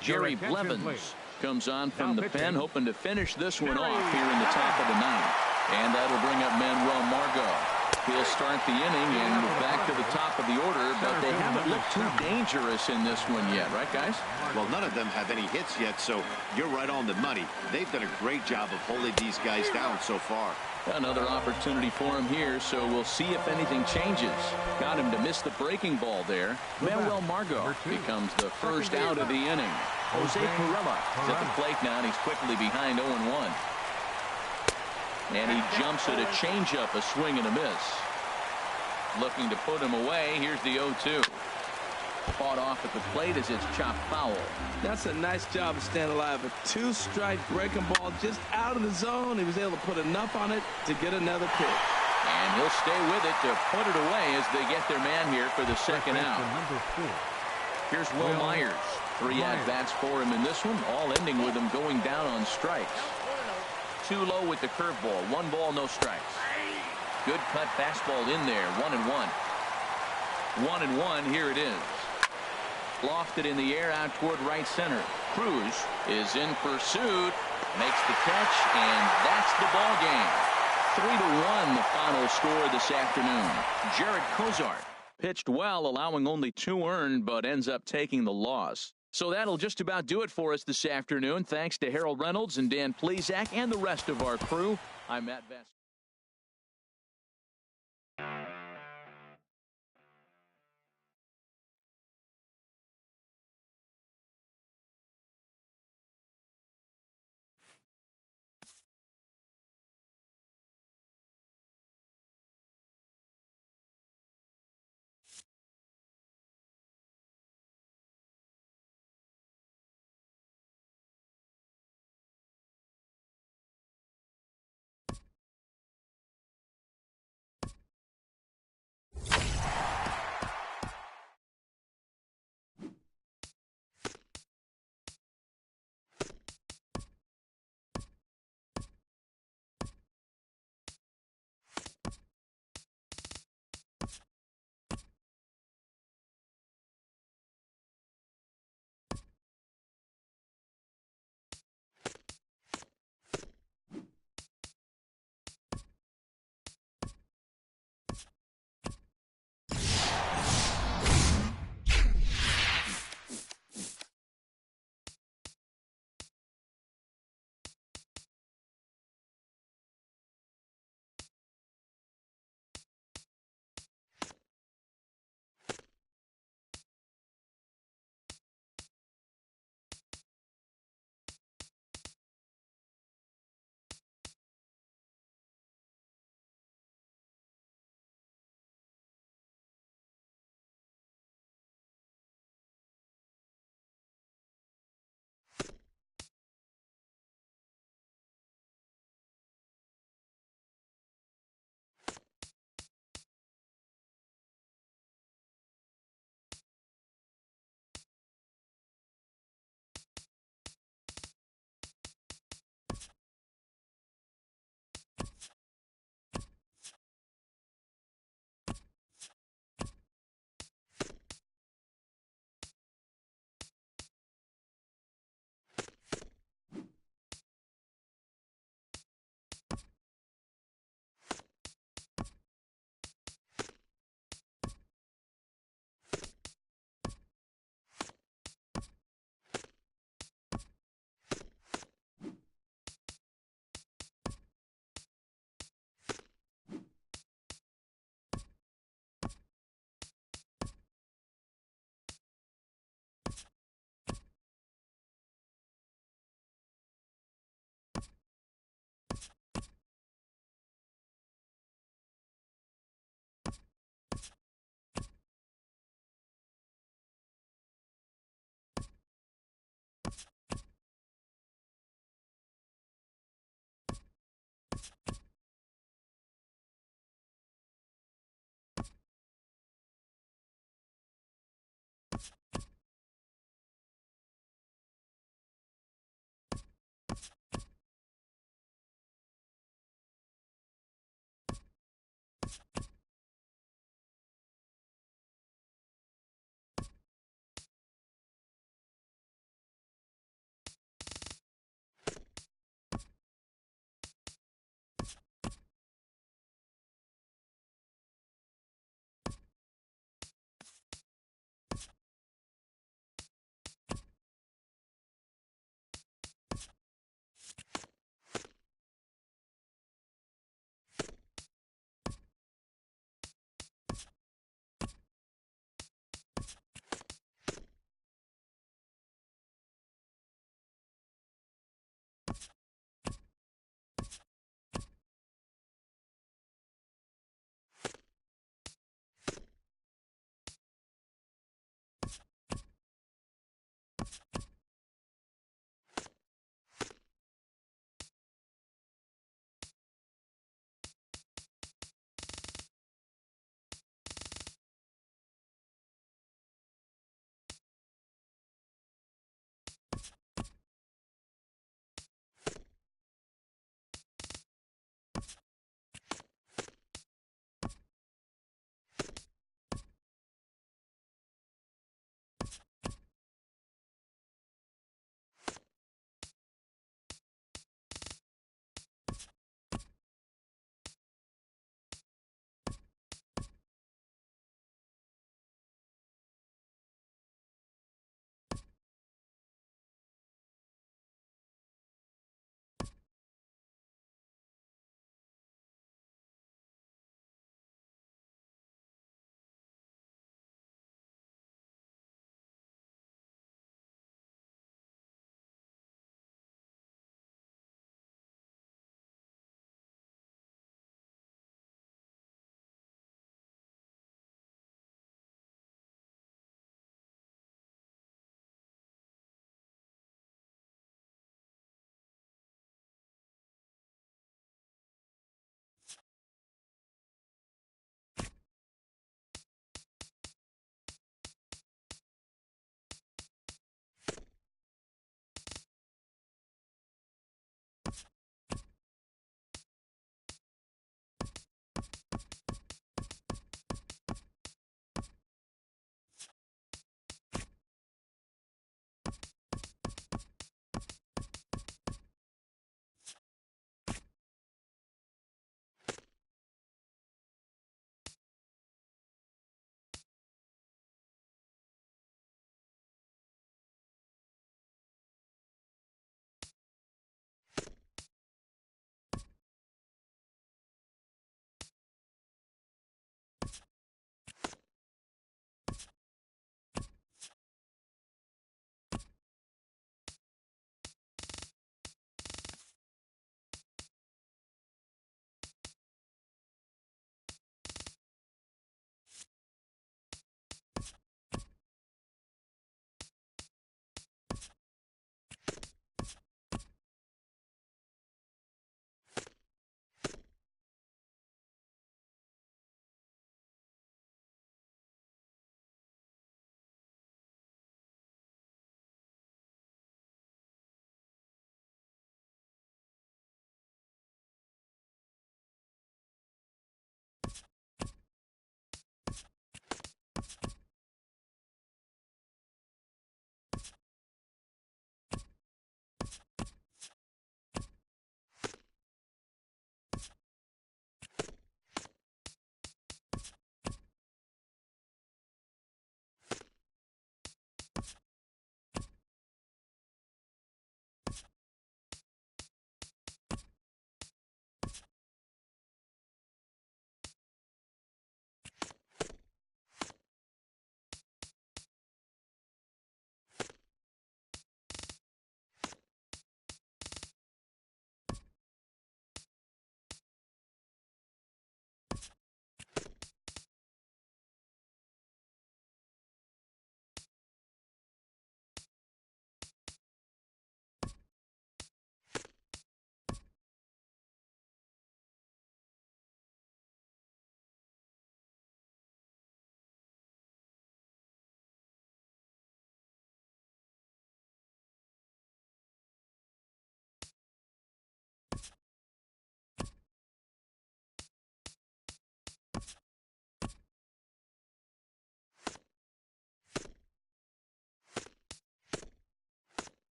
Speaker 1: Jerry Blevins comes on from the pen, hoping to finish this one off here in the top of the ninth. And that'll bring up Manuel Margot. He'll start the inning and back to the top of the order, but they haven't looked too dangerous in this one yet, right, guys?
Speaker 4: Well, none of them have any hits yet, so you're right on the money. They've done a great job of holding these guys down so far.
Speaker 1: Another opportunity for him here, so we'll see if anything changes. Got him to miss the breaking ball there. Manuel Margot becomes the first out of the inning. Jose Pirela is at the plate now, and he's quickly behind 0-1. And he jumps at a changeup, a swing and a miss. Looking to put him away. Here's the 0-2. Fought off at the plate as it's chopped foul.
Speaker 3: That's a nice job of staying alive. A two-strike breaking ball just out of the zone. He was able to put enough on it to get another pitch.
Speaker 1: And he'll stay with it to put it away as they get their man here for the second out. Here's Will Myers. 3 at-bats for him in this one, all ending with him going down on strikes. Too low with the curveball. 1 ball, no strikes. Good cut fastball in there. 1-1. 1-1. Here it is. Lofted in the air out toward right center. Cruz is in pursuit. Makes the catch, and that's the ball game. 3-1 the final score this afternoon. Jared Cozart pitched well, allowing only 2 earned, but ends up taking the loss. So that'll just about do it for us this afternoon. Thanks to Harold Reynolds and Dan Plesac and the rest of our crew. I'm Matt Vest.